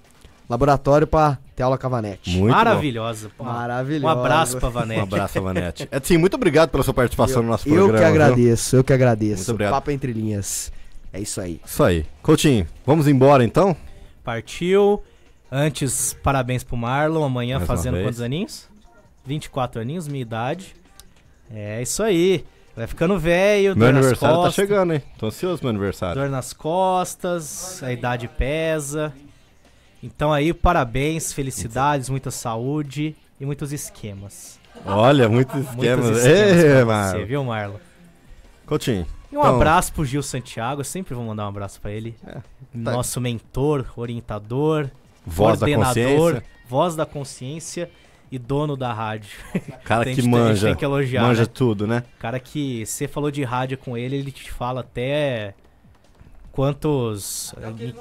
laboratório pra ter aula com a Vanete. Muito Maravilhosa. Pô. Maravilhoso. Um abraço pra bom. Vanete. Um abraço, Vanete. Edson, muito obrigado pela sua participação no nosso programa. Eu que agradeço. Muito obrigado. Papo entre linhas. É isso aí. Isso aí. Coutinho, vamos embora então? Partiu. Antes, parabéns pro Marlon. Amanhã Mais uma fazendo vez. quantos aninhos? 24 aninhos, minha idade. É isso aí. Vai ficando velho, Meu dor nas aniversário tá costas. chegando, hein? Tô ansioso pro meu aniversário. Dor nas costas, a idade pesa. Então aí, parabéns, felicidades, muita saúde e muitos esquemas. Olha, muitos esquemas. Muitos esquemas Ê, pra você, Marlon. viu, Marlon? Coutinho. E um abraço pro Gil Santiago, eu sempre vou mandar um abraço pra ele. Nosso mentor, orientador, Voz da consciência. voz da consciência e dono da rádio. Cara A que gente manja. tem que elogiar, Manja né? tudo, né? Cara que você falou de rádio com ele, ele te fala até quantos...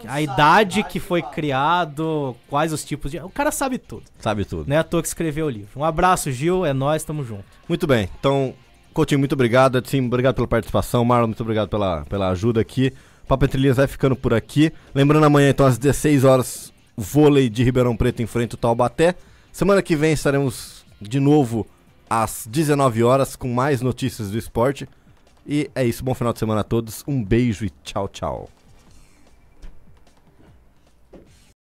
A idade que foi criado, quais os tipos de... O cara sabe tudo. Sabe tudo. Não é à toa que escreveu o livro. Um abraço, Gil, é nóis, tamo junto. Muito bem. Então, Coutinho, muito obrigado. Edson, obrigado pela participação. Marlon, muito obrigado pela ajuda aqui. Papo Entre Linhas vai ficando por aqui. Lembrando, amanhã, então, às 16 horas, vôlei de Ribeirão Preto enfrenta o Taubaté. Semana que vem estaremos de novo às 19 horas com mais notícias do esporte. E é isso, bom final de semana a todos. Um beijo e tchau, tchau.